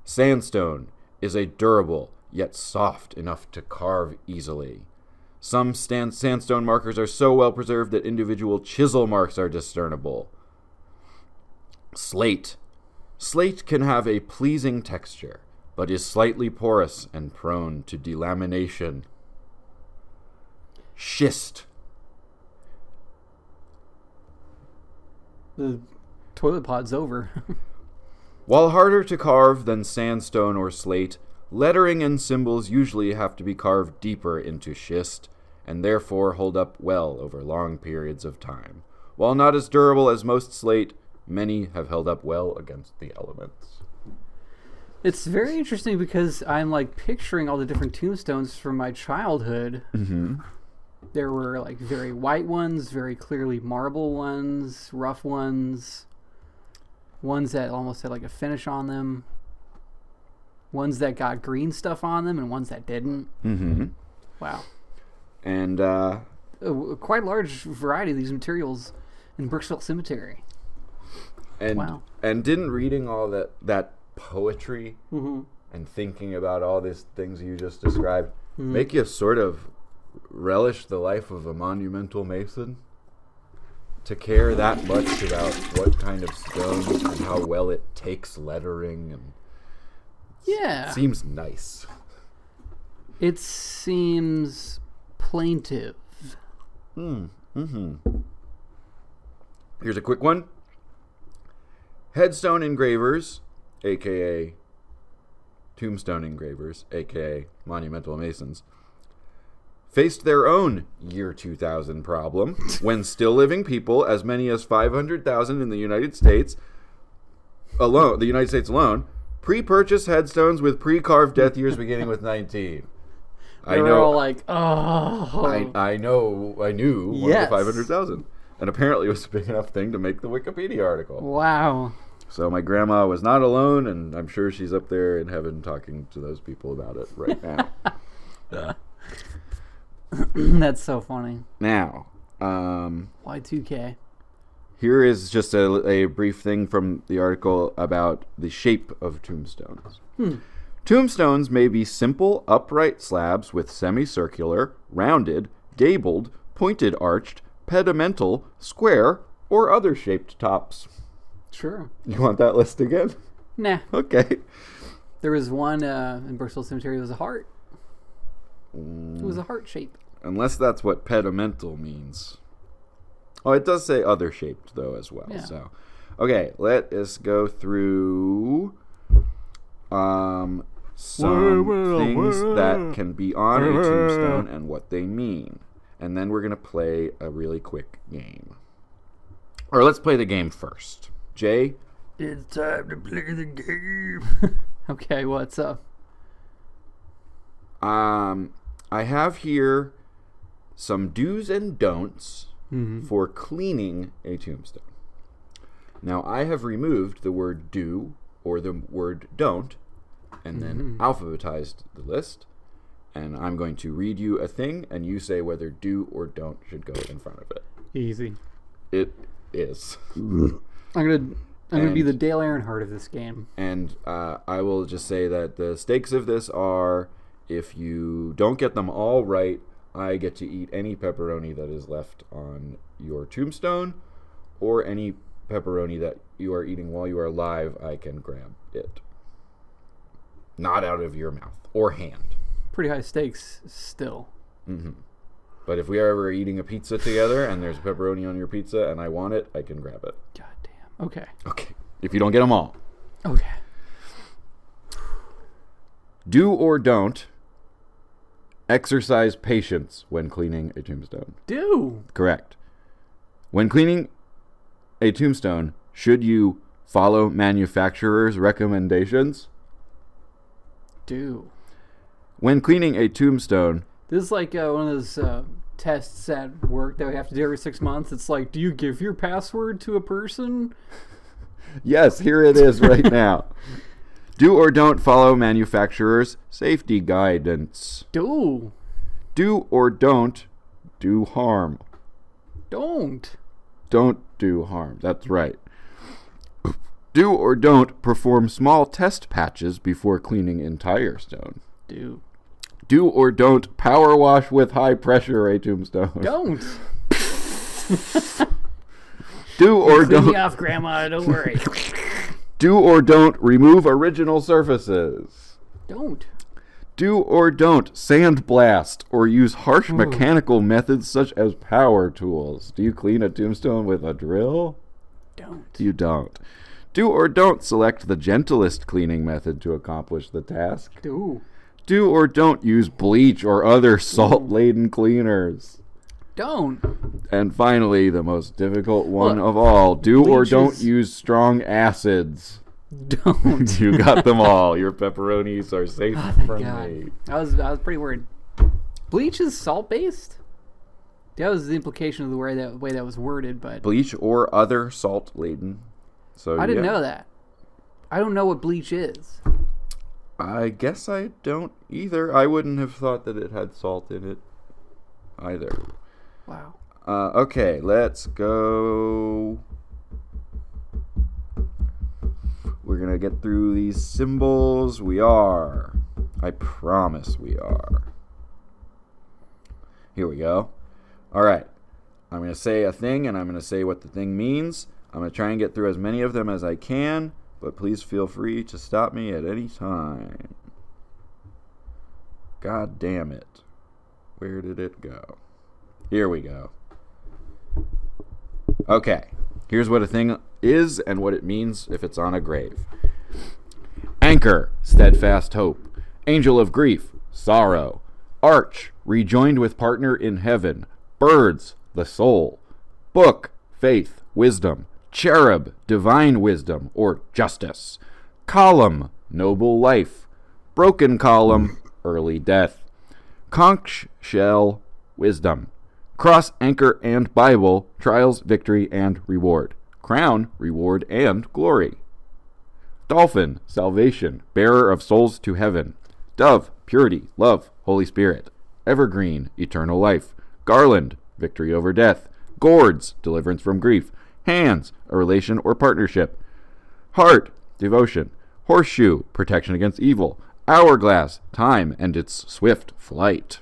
Sandstone is a durable, yet soft enough to carve easily. Some sandstone markers are so well preserved that individual chisel marks are discernible. Slate. Slate can have a pleasing texture, but is slightly porous and prone to delamination. Schist. The toilet pod's over. While harder to carve than sandstone or slate, lettering and symbols usually have to be carved deeper into schist, and therefore hold up well over long periods of time. While not as durable as most slate, many have held up well against the elements. It's very interesting because I'm like picturing all the different tombstones from my childhood. Mm-hmm. There were like very white ones, very clearly marble ones, rough ones that almost had like a finish on them, ones that got green stuff on them, and ones that didn't. Mm-hmm. Wow. And a quite large variety of these materials in Brooksville Cemetery. And didn't reading all that poetry mm-hmm. and thinking about all these things you just described make you sort of relish the life of a monumental mason? To care that much about what kind of stones and how well it takes lettering, and yeah, seems nice. It seems plaintive. Mm-hmm. Here's a quick one. Headstone engravers, aka tombstone engravers, aka monumental masons, faced their own year 2000 problem when still living people, as many as 500,000 in the United States alone, pre-purchased headstones with pre-carved death years beginning with 19. They were all like, oh. I knew one Yes. of the 500,000. And apparently it was a big enough thing to make the Wikipedia article. Wow. So my grandma was not alone, and I'm sure she's up there in heaven talking to those people about it right now. That's so funny. Now, Y2K. here is just a brief thing from the article about the shape of tombstones. Tombstones may be simple, upright slabs with semicircular, rounded, gabled, pointed arched, pedimental, square, or other shaped tops. Sure. You want that list again? Nah. Okay. There was one in Bristol Cemetery. It was a heart. It was a heart shape. Unless that's what pedimental means. Oh, it does say other shaped, though, as well. Yeah. So, okay, let us go through some things that can be on a tombstone and what they mean. And then we're going to play a really quick game. Or let's play the game first. Jay? It's time to play the game. Okay, what's up? I have here some do's and don'ts for cleaning a tombstone. Now, I have removed the word do or the word don't and then alphabetized the list. And I'm going to read you a thing, and you say whether do or don't should go in front of it. Easy. It is. I'm gonna be the Dale Earnhardt of this game. And I will just say that the stakes of this are, if you don't get them all right, I get to eat any pepperoni that is left on your tombstone, or any pepperoni that you are eating while you are alive, I can grab it. Not out of your mouth or hand. Pretty high stakes still. But if we are ever eating a pizza together and there's pepperoni on your pizza and I want it, I can grab it. God damn. Okay. Okay. If you don't get them all. Okay. Do or don't exercise patience when cleaning a tombstone. Do. Correct. When cleaning a tombstone, should you follow manufacturer's recommendations? Do. When cleaning a tombstone... This is like one of those tests at work that we have to do every 6 months. It's like, do you give your password to a person? Yes, here it is right now. Do or don't follow manufacturer's safety guidance. Do. Do or don't do harm. Don't. Don't do harm. That's right. Do or don't perform small test patches before cleaning entire stone. Do. Do or don't power wash with high pressure a tombstone. Don't. Do or Clean me don't off, Grandma. Don't worry. do or don't remove original surfaces. Don't. Do or don't sandblast or use harsh mechanical methods such as power tools. Do you clean a tombstone with a drill? Don't. You don't. Do or don't select the gentlest cleaning method to accomplish the task. Do. Do or don't use bleach or other salt-laden cleaners. Don't. And finally, the most difficult one of all. Do or don't use strong acids. Don't. You got them all. Your pepperonis are safe from me. I was pretty worried. Bleach is salt-based? That was the implication of the way that was worded, but... Bleach or other salt-laden. So I didn't know that. I don't know what bleach is. I guess I don't either. I wouldn't have thought that it had salt in it either. Wow. Okay, let's go. We're going to get through these symbols. We are. I promise we are. Here we go. All right. I'm going to say a thing, and I'm going to say what the thing means. I'm going to try and get through as many of them as I can, but please feel free to stop me at any time. God damn it. Where did it go? Here we go. Okay. Here's what a thing is and what it means if it's on a grave. Anchor, steadfast hope. Angel of grief, sorrow. Arch, rejoined with partner in heaven. Birds, the soul. Book, faith, wisdom. Cherub, divine wisdom or justice. Column, noble life. Broken column, early death. Conch shell, wisdom. Cross, anchor, and Bible, trials, victory, and reward. Crown, reward, and glory. Dolphin, salvation, bearer of souls to heaven. Dove, purity, love, Holy Spirit. Evergreen, eternal life. Garland, victory over death. Gourds, deliverance from grief. Hands, a relation or partnership. Heart, devotion. Horseshoe, protection against evil. Hourglass, time and its swift flight.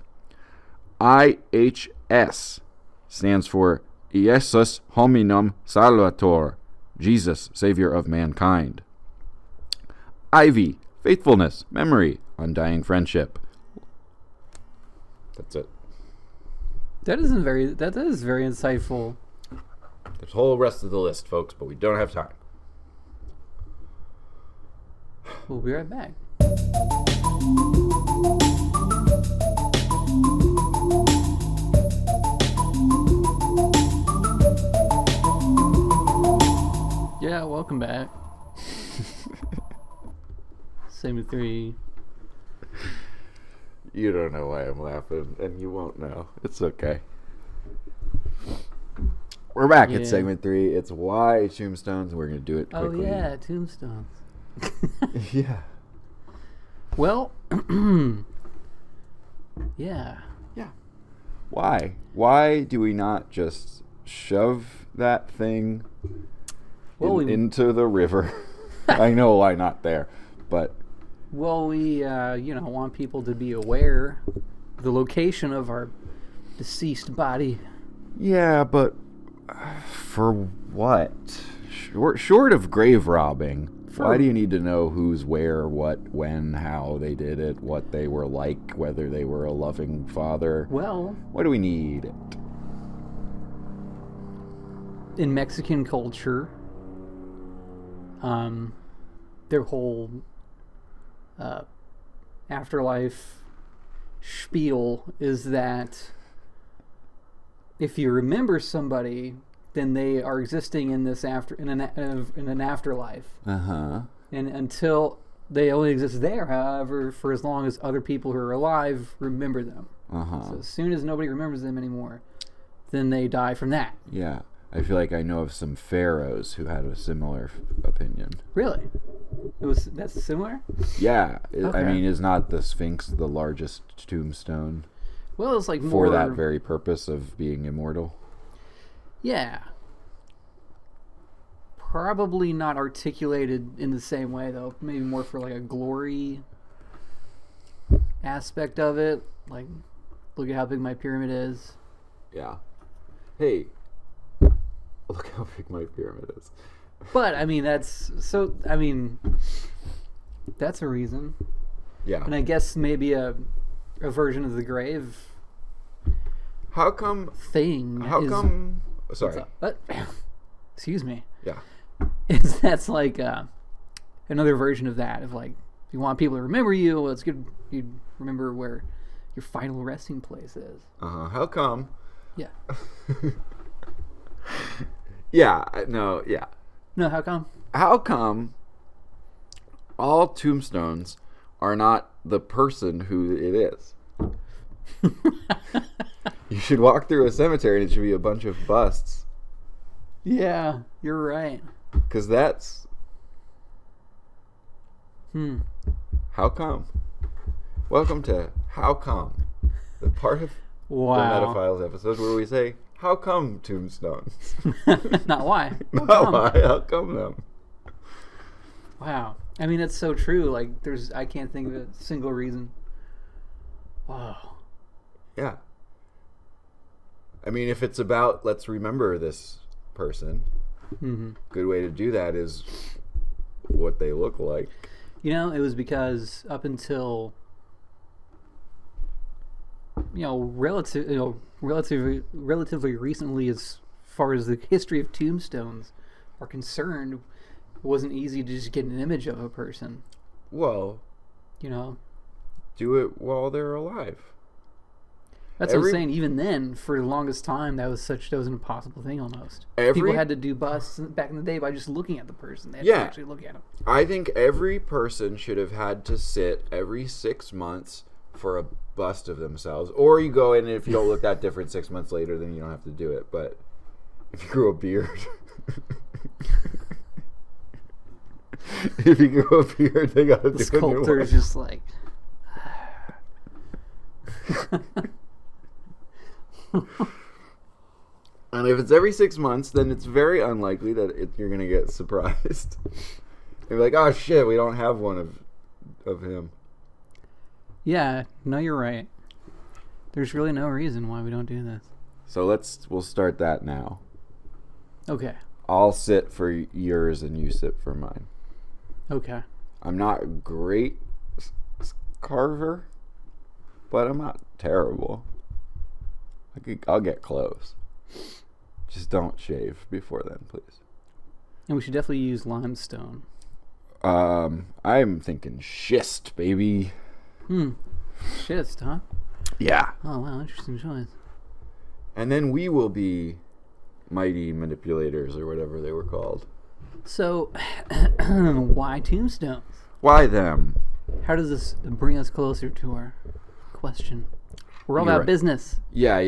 IHS stands for Iesus Hominum Salvator, Jesus, Savior of mankind. Ivy, faithfulness, memory, undying friendship. That's it. That is very insightful. There's the whole rest of the list, folks, but we don't have time. We'll be right back. Yeah, welcome back. Segment 3. You don't know why I'm laughing, and you won't know. It's okay. We're back at segment 3. It's why Tombstones. We're going to do it quickly. Oh, yeah, Tombstones. Yeah. Well, yeah. Yeah. Why? Why do we not just shove that thing into the river? I know why not there, but... Well, we, want people to be aware of the location of our deceased body. Yeah, but for what? Short of grave robbing, why do you need to know who's where, what, when, how they did it, what they were like, whether they were a loving father? Well... Why do we need it? In Mexican culture, their whole afterlife spiel is that if you remember somebody, then they are existing in this in an afterlife. Uh-huh. And until they only exist there, however, for as long as other people who are alive remember them. Uh-huh. So as soon as nobody remembers them anymore, then they die from that. Yeah. I feel like I know of some pharaohs who had a similar opinion. Really? That's similar? Yeah. Okay. I mean, is not the Sphinx the largest tombstone? Well, it's like more... For that very purpose of being immortal? Yeah. Probably not articulated in the same way, though. Maybe more for like a glory aspect of it. Like, look at how big my pyramid is. Yeah. Hey, look how big my pyramid is. But, I mean, that's a reason. Yeah. And I guess maybe a version of the grave How come... thing Sorry. Excuse me. Yeah. That's like another version of that. Of like, if you want people to remember you, well, it's good you remember where your final resting place is. Uh-huh. How come... Yeah. Yeah. No, yeah. No, how come? How come all tombstones are not the person who it is? You should walk through a cemetery and it should be a bunch of busts. Yeah, you're right. Because that's... How come? Welcome to How Come, the part of the Metaphiles episode where we say, how come tombstones? Not why. Not why. How come them? Wow. I mean, it's so true. Like, I can't think of a single reason. Wow. Yeah. I mean, if it's about, let's remember this person, good way to do that is what they look like. You know, it was because up until, relatively recently, as far as the history of tombstones are concerned, it wasn't easy to just get an image of a person. Well, do it while they're alive. That's what I'm saying. Even then, for the longest time, that was an impossible thing almost. People had to do busts back in the day by just looking at the person. They had to actually look at them. I think every person should have had to sit every 6 months for a bust of themselves. Or you go in, and if you don't look that different 6 months later, then you don't have to do it. But if you grew a beard... if you grow a beard, they gotta do The a new sculptor one. is just like... And if it's every 6 months, then it's very unlikely that you're going to get surprised. You're like, oh shit, we don't have one of him. Yeah, no, you're right. There's really no reason why we don't do this. So we'll start that now. Okay. I'll sit for yours and you sit for mine. Okay. I'm not a great carver, but I'm not terrible. I'll get close. Just don't shave before then, please. And we should definitely use limestone. I'm thinking schist, baby. Schist, huh? Yeah. Oh, wow, interesting choice. And then we will be mighty manipulators, or whatever they were called. So, why tombstones? Why them? How does this bring us closer to our question? We're all You're about right. business. Yeah.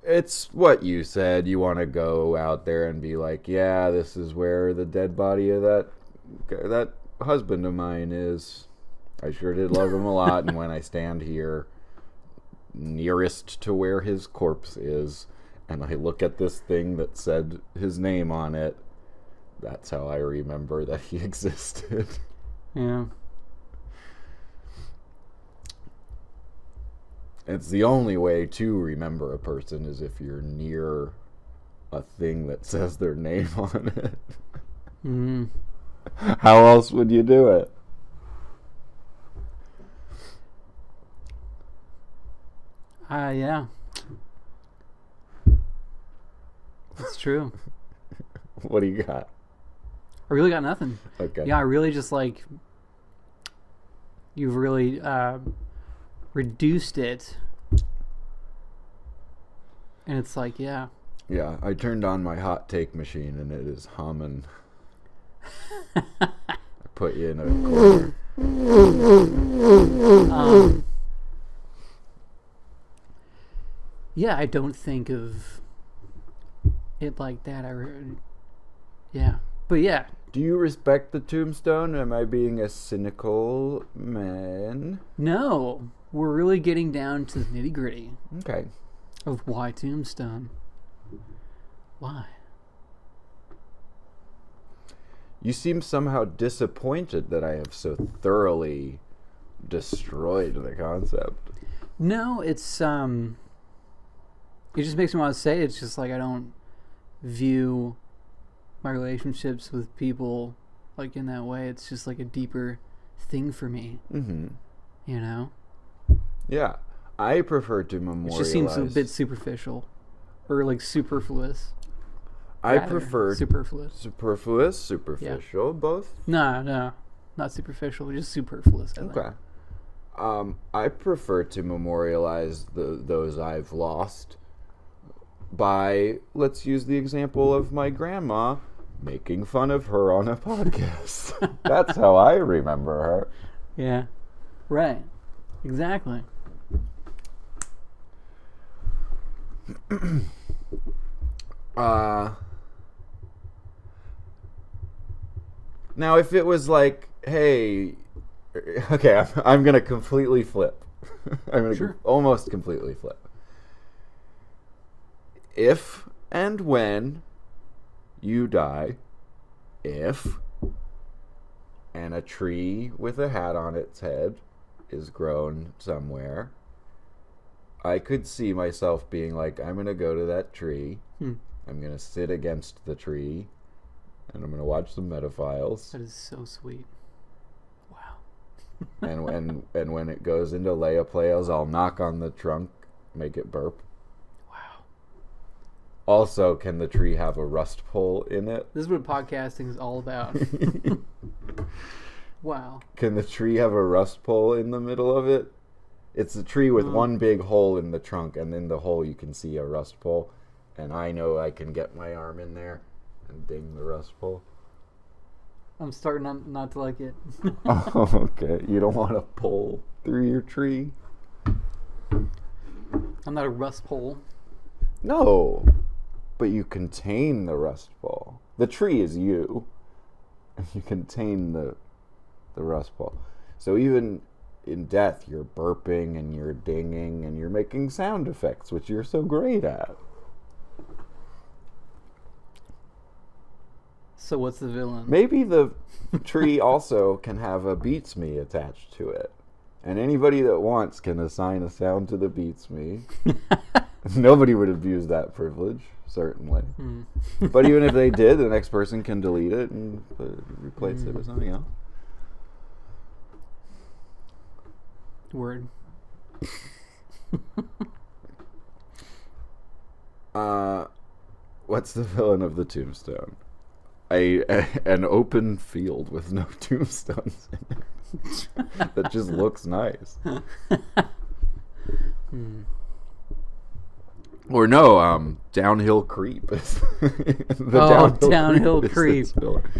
It's what you said. You want to go out there and be like, yeah, this is where the dead body of that husband of mine is. I sure did love him a lot, and when I stand here nearest to where his corpse is, and I look at this thing that said his name on it, that's how I remember that he existed. Yeah. It's the only way to remember a person is if you're near a thing that says their name on it. Mm-hmm. How else would you do it? Yeah. That's true. What do you got? I really got nothing. Okay. Yeah, I really just like... You've really reduced it. And it's like, yeah. Yeah, I turned on my hot take machine and it is humming. I put you in a corner. Yeah, I don't think of it like that. Yeah. But yeah. Do you respect the tombstone? Am I being a cynical man? No. We're really getting down to the nitty gritty Okay. of why Tombstone. Why? You seem somehow disappointed that I have so thoroughly destroyed the concept. No, it's it just makes me want to say it's just like I don't view my relationships with people like in that way. It's just like a deeper thing for me. Mm-hmm. You know? Yeah. I prefer to It memorialize. just seems a bit superficial. Or like superfluous. I Rather, prefer superfluous. superficial, both. No, not superficial, just superfluous. I think. Okay. I prefer to memorialize those I've lost by, let's use the example of my grandma, making fun of her on a podcast. That's how I remember her. Yeah, right. Exactly. Now, if it was like, hey, okay, I'm going to completely flip. I'm going to almost completely flip. If and when you die, and a tree with a hat on its head is grown somewhere, I could see myself being like, I'm going to go to that tree. I'm going to sit against the tree. And I'm going to watch some Metaphiles. That is so sweet. Wow. and when it goes into Leia players, I'll knock on the trunk, make it burp. Wow. Also, can the tree have a rust pole in it? This is what podcasting is all about. Wow. Can the tree have a rust pole in the middle of it? It's a tree with one big hole in the trunk, and in the hole you can see a rust pole. And I know I can get my arm in there and ding the rust pole. I'm starting not to like it. Oh, okay. You don't want to pull through your tree? I'm not a rust pole. No. But you contain the rust ball. The tree is you. And you contain the rust ball. So even in death, you're burping and you're dinging and you're making sound effects, which you're so great at. So what's the villain? Maybe the tree also can have a Beats Me attached to it. And anybody that wants can assign a sound to the Beats Me. Nobody would abuse that privilege, certainly. But even if they did, the next person can delete it and replace it with something else. Word. What's the villain of the Tombstone? An open field with no tombstones in it. That just looks nice. Or no, downhill creep. Downhill creep.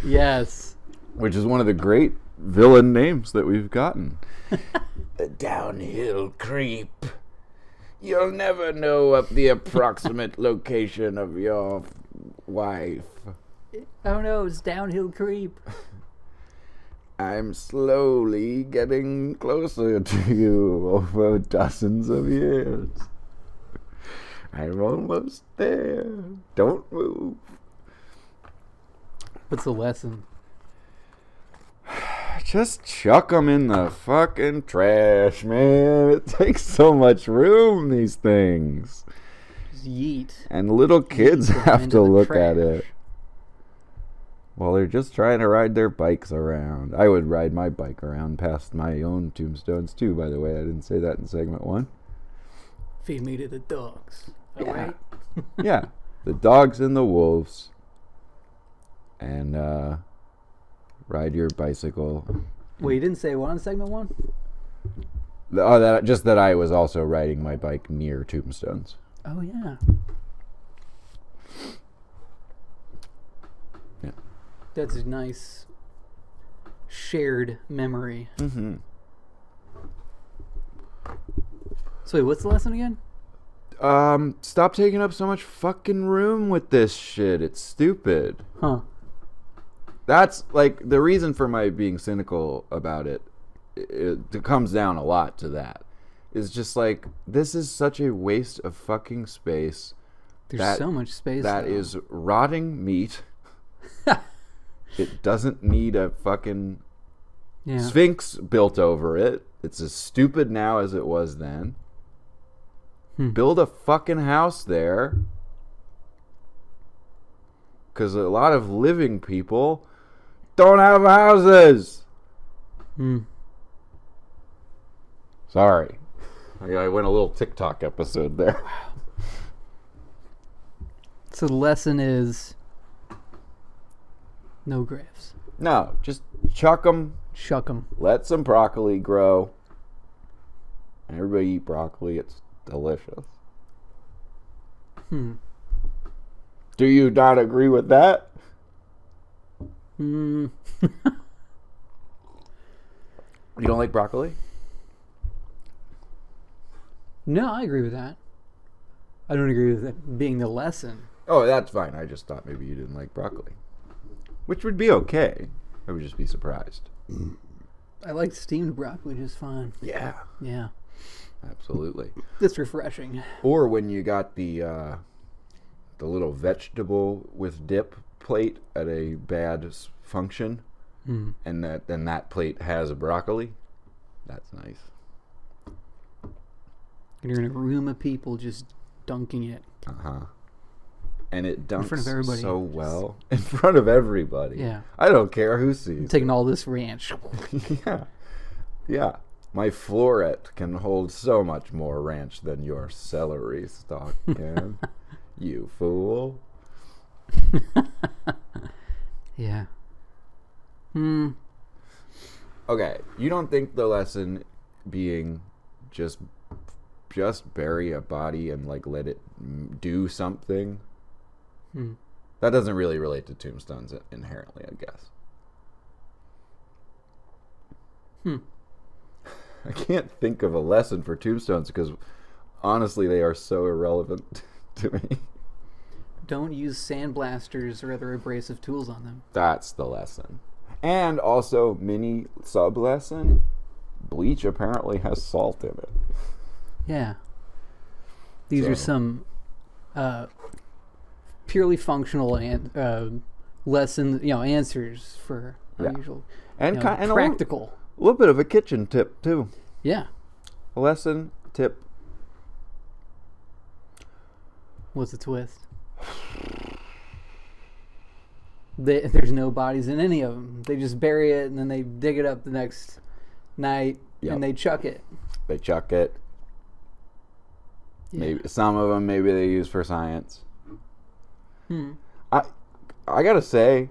Yes. Which is one of the great villain names that we've gotten. The downhill creep. You'll never know of the approximate location of your wife. Oh no, it's downhill creep. I'm slowly getting closer to you over dozens of years. I'm almost there. Don't move. What's the lesson? Just chuck them in the fucking trash, man. It takes so much room, these things. Just yeet. And little kids have to look at trash. it. Well, they're just trying to ride their bikes around. I would ride my bike around past my own tombstones, too, by the way. I didn't say that in segment 1. Feed me to the dogs. Yeah. All right? Yeah. The dogs and the wolves. And, ride your bicycle. Wait, you didn't say what on segment 1? Just that I was also riding my bike near tombstones. Oh, yeah. Yeah. That's a nice shared memory. Mm-hmm. So wait, what's the lesson again? Stop taking up so much fucking room with this shit. It's stupid. Huh. That's, like, the reason for my being cynical about it, it comes down a lot to that. It's just, like, this is such a waste of fucking space. There's so much space. That is rotting meat. It doesn't need a fucking sphinx built over it. It's as stupid now as it was then. Build a fucking house there. Because a lot of living people don't have houses. Sorry. I went a little TikTok episode there. So the lesson is no graves. No, just chuck them. Shuck them. Let some broccoli grow. And everybody eat broccoli. It's delicious. Do you not agree with that? You don't like broccoli? No, I agree with that. I don't agree with it being the lesson. Oh, that's fine. I just thought maybe you didn't like broccoli. Which would be okay. I would just be surprised. I like steamed broccoli just fine. Yeah. Yeah. Absolutely. That's refreshing. Or when you got the little vegetable with dip plate at a bad function, and that plate has a broccoli, that's nice. And you're in a room of people just dunking it. And it dunks in front of everybody. so well in front of everybody. Yeah. I don't care who sees. I'm taking all this ranch. Yeah. My floret can hold so much more ranch than your celery stalk can. You fool. Yeah. Okay, you don't think the lesson being just bury a body and like let it do something? That doesn't really relate to Tombstones inherently, I guess. I can't think of a lesson for Tombstones because honestly they are so irrelevant to me. Don't use sandblasters or other abrasive tools on them. That's the lesson. And also, mini sub-lesson, bleach apparently has salt in it. Yeah. These are some purely functional lesson, answers for unusual, and practical. A little bit of a kitchen tip, too. Yeah. A lesson, tip. What's the twist? There's no bodies in any of them. They just bury it and then they dig it up the next night and they chuck it. They chuck it. Yeah. Maybe some of them maybe they use for science. I gotta say,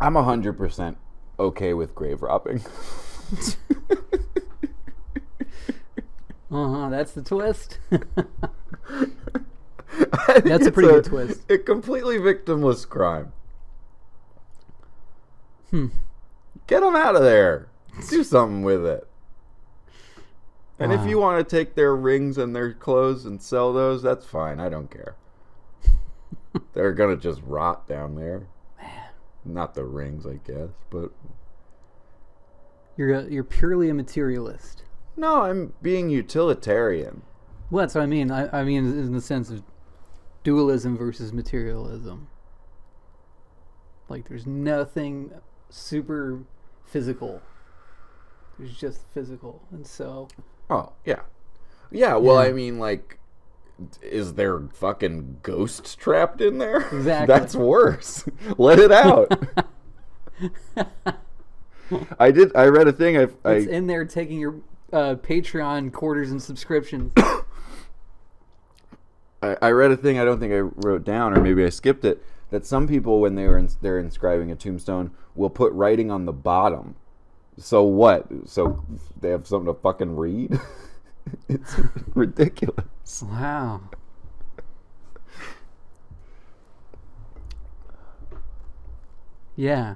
I'm 100% okay with grave robbing. That's the twist. That's a pretty good twist. A completely victimless crime. Get them out of there. Do something with it. And if you want to take their rings and their clothes and sell those, that's fine. I don't care. They're going to just rot down there. Man. Not the rings, I guess, but... You're purely a materialist. No, I'm being utilitarian. Well, that's what I mean. I mean in the sense of dualism versus materialism. Like, there's nothing super physical. There's just physical. And so... Oh, yeah. Yeah, well, I mean, like, is there fucking ghosts trapped in there? Exactly. That's worse. Let it out. I read a thing. It's in there taking your Patreon quarters and subscriptions. I read a thing I don't think I wrote down, or maybe I skipped it, that some people, when they're inscribing a tombstone, will put writing on the bottom. So what? So they have something to fucking read? It's ridiculous. Wow. Yeah.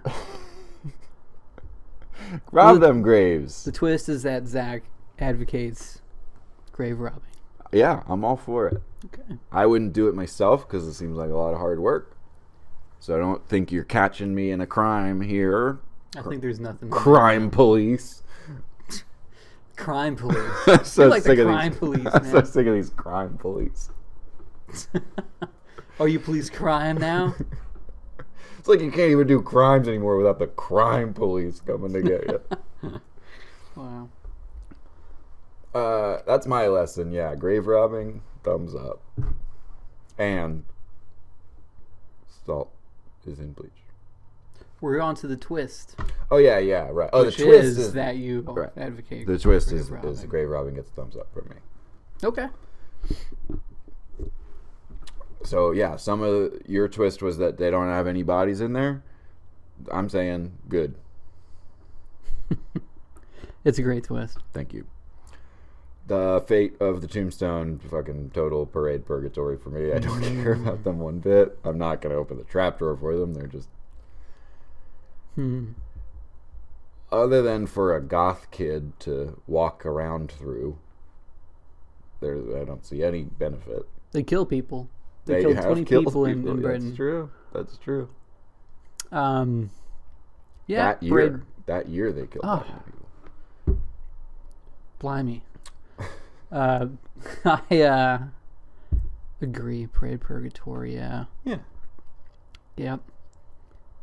Rob them graves. The twist is that Zach advocates grave robbing. Yeah, I'm all for it. Okay. I wouldn't do it myself because it seems like a lot of hard work. So I don't think you're catching me in a crime here. I think there's nothing. Crime police. Crime police. So You're like the crime police, man. I'm so sick of these crime police. Oh, you police crime now? It's like you can't even do crimes anymore without the crime police coming to get you. Wow. That's my lesson. Yeah, grave robbing, thumbs up. And salt is in bleach. We're on to the twist. Oh yeah, right. Oh, Which the twist is that you advocate. The twist is grave robbing gets thumbs up from me. Okay. So yeah, some of your twist was that they don't have any bodies in there. I'm saying good. It's a great twist. Thank you. The fate of the tombstone, fucking total parade purgatory for me. I don't care about them one bit. I'm not going to open the trapdoor for them. They're just... Other than for a goth kid to walk around through, I don't see any benefit. They kill people. They killed 20 people in Britain. That's true. Yeah. That year they killed 20 people. Blimey. I agree. Parade purgatory. Yeah. Yeah. Yep.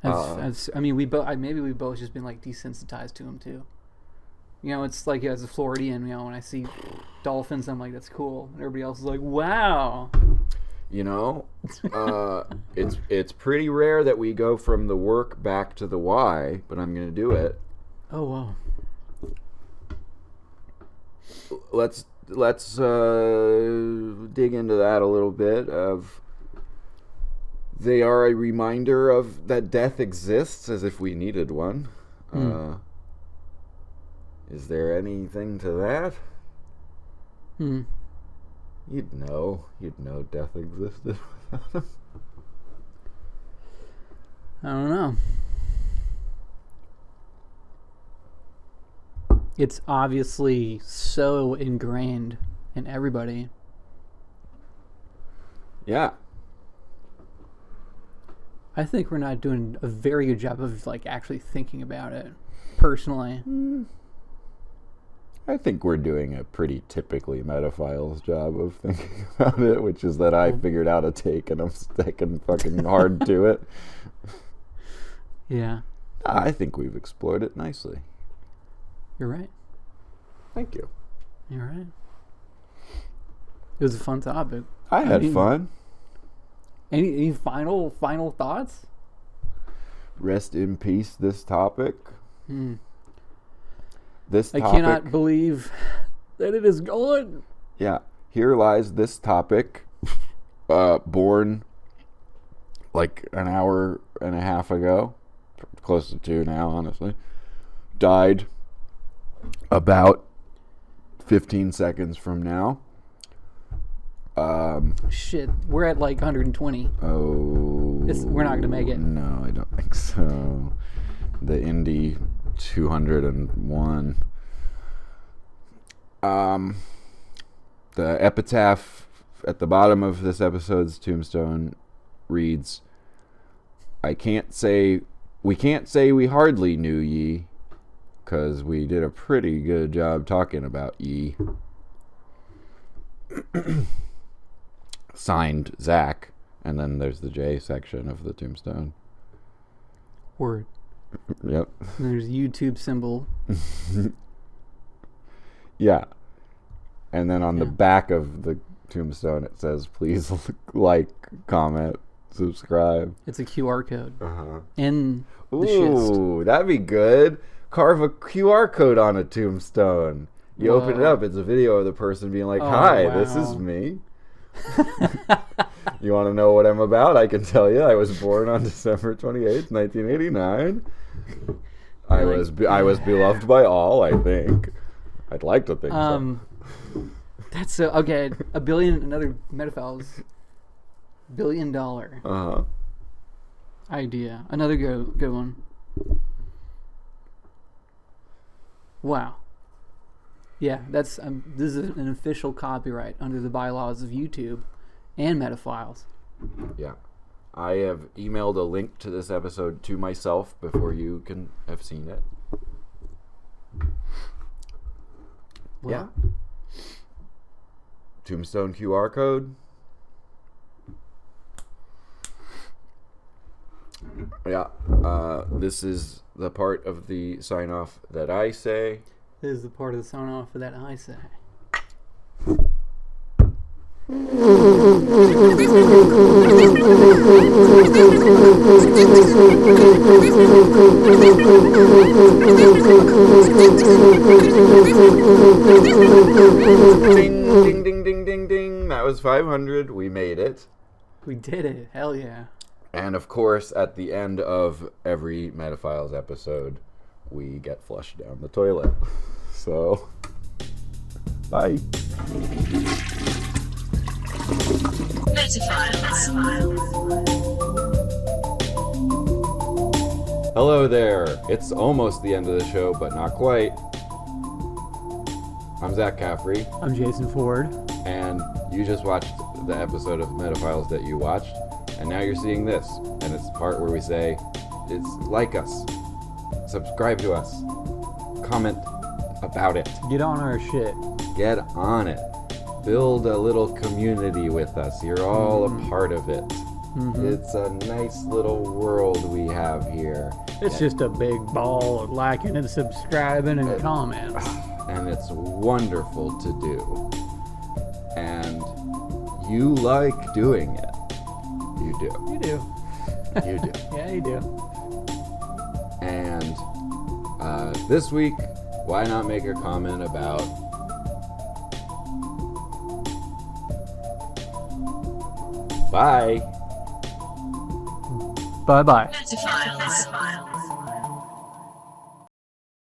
I mean, maybe we both just been like desensitized to them too. You know, it's like as a Floridian, you know, when I see dolphins, I'm like, that's cool. And everybody else is like, wow. You know, it's pretty rare that we go from the work back to the why, but I'm gonna do it. Oh wow. Let's dig into that a little bit. They are a reminder of that death exists, as if we needed one. Is there anything to that? You'd know death existed without him. I don't know. it's obviously so ingrained in everybody. Yeah. I think we're not doing a very good job of like actually thinking about it, personally. I think we're doing a pretty typically Metaphiles job of thinking about it, which is that I figured out a take and I'm sticking fucking hard to it. Yeah. I think we've explored it nicely. You're right. Thank you. You're right. It was a fun topic. I had fun. Any final thoughts? Rest in peace, this topic. This topic. I cannot believe that it is gone. Yeah. Here lies this topic, born like an hour and a half ago. Close to 2 now, honestly. Died about 15 seconds from now. Shit, we're at like 120. Oh. We're not going to make it. No, I don't think so. The Indy 201. The epitaph at the bottom of this episode's tombstone reads, we can't say we hardly knew ye, because we did a pretty good job talking about ye. Signed, Zach. And then there's the J section of the tombstone. Word. Yep. And there's YouTube symbol. Yeah. And then on the back of the tombstone it says, please like, comment, subscribe. It's a QR code. Uh-huh. In the Ooh, that'd be good. Carve a QR code on a tombstone. You open it up, it's a video of the person being like, hi, this is me. You want to know what I'm about? I can tell you. I was born on December 28th, 1989. I was beloved by all, I think. I'd like to think so. That's so okay. $1 billion, another Metaphiles $1 billion idea. Another good one. Wow. Yeah, that's this is an official copyright under the bylaws of YouTube and Metaphiles. Yeah. I have emailed a link to this episode to myself before you can have seen it. Well, yeah. Tombstone QR code. Yeah. This is the part of the sign-off that I say. This is the part of the sign-off that I say. Ding, ding, ding, ding, ding, ding. That was 500. We made it. We did it. Hell yeah. And of course, at the end of every Metaphiles episode, we get flushed down the toilet. So, bye. Hello there. It's almost the end of the show, but not quite. I'm Zach Caffrey. I'm Jason Ford. And you just watched the episode of Metaphiles that you watched, and now you're seeing this. And it's the part where we say, it's like us, subscribe to us, comment about it. Get on our shit. Get on it. Build a little community with us. You're all a part of it. Mm-hmm. It's a nice little world we have here. It's just a big ball of liking and subscribing and comments. And it's wonderful to do. And you like doing it. You do. You do. You do. Yeah, you do. And this week, why not make a comment about bye. Bye-bye. Metaphiles.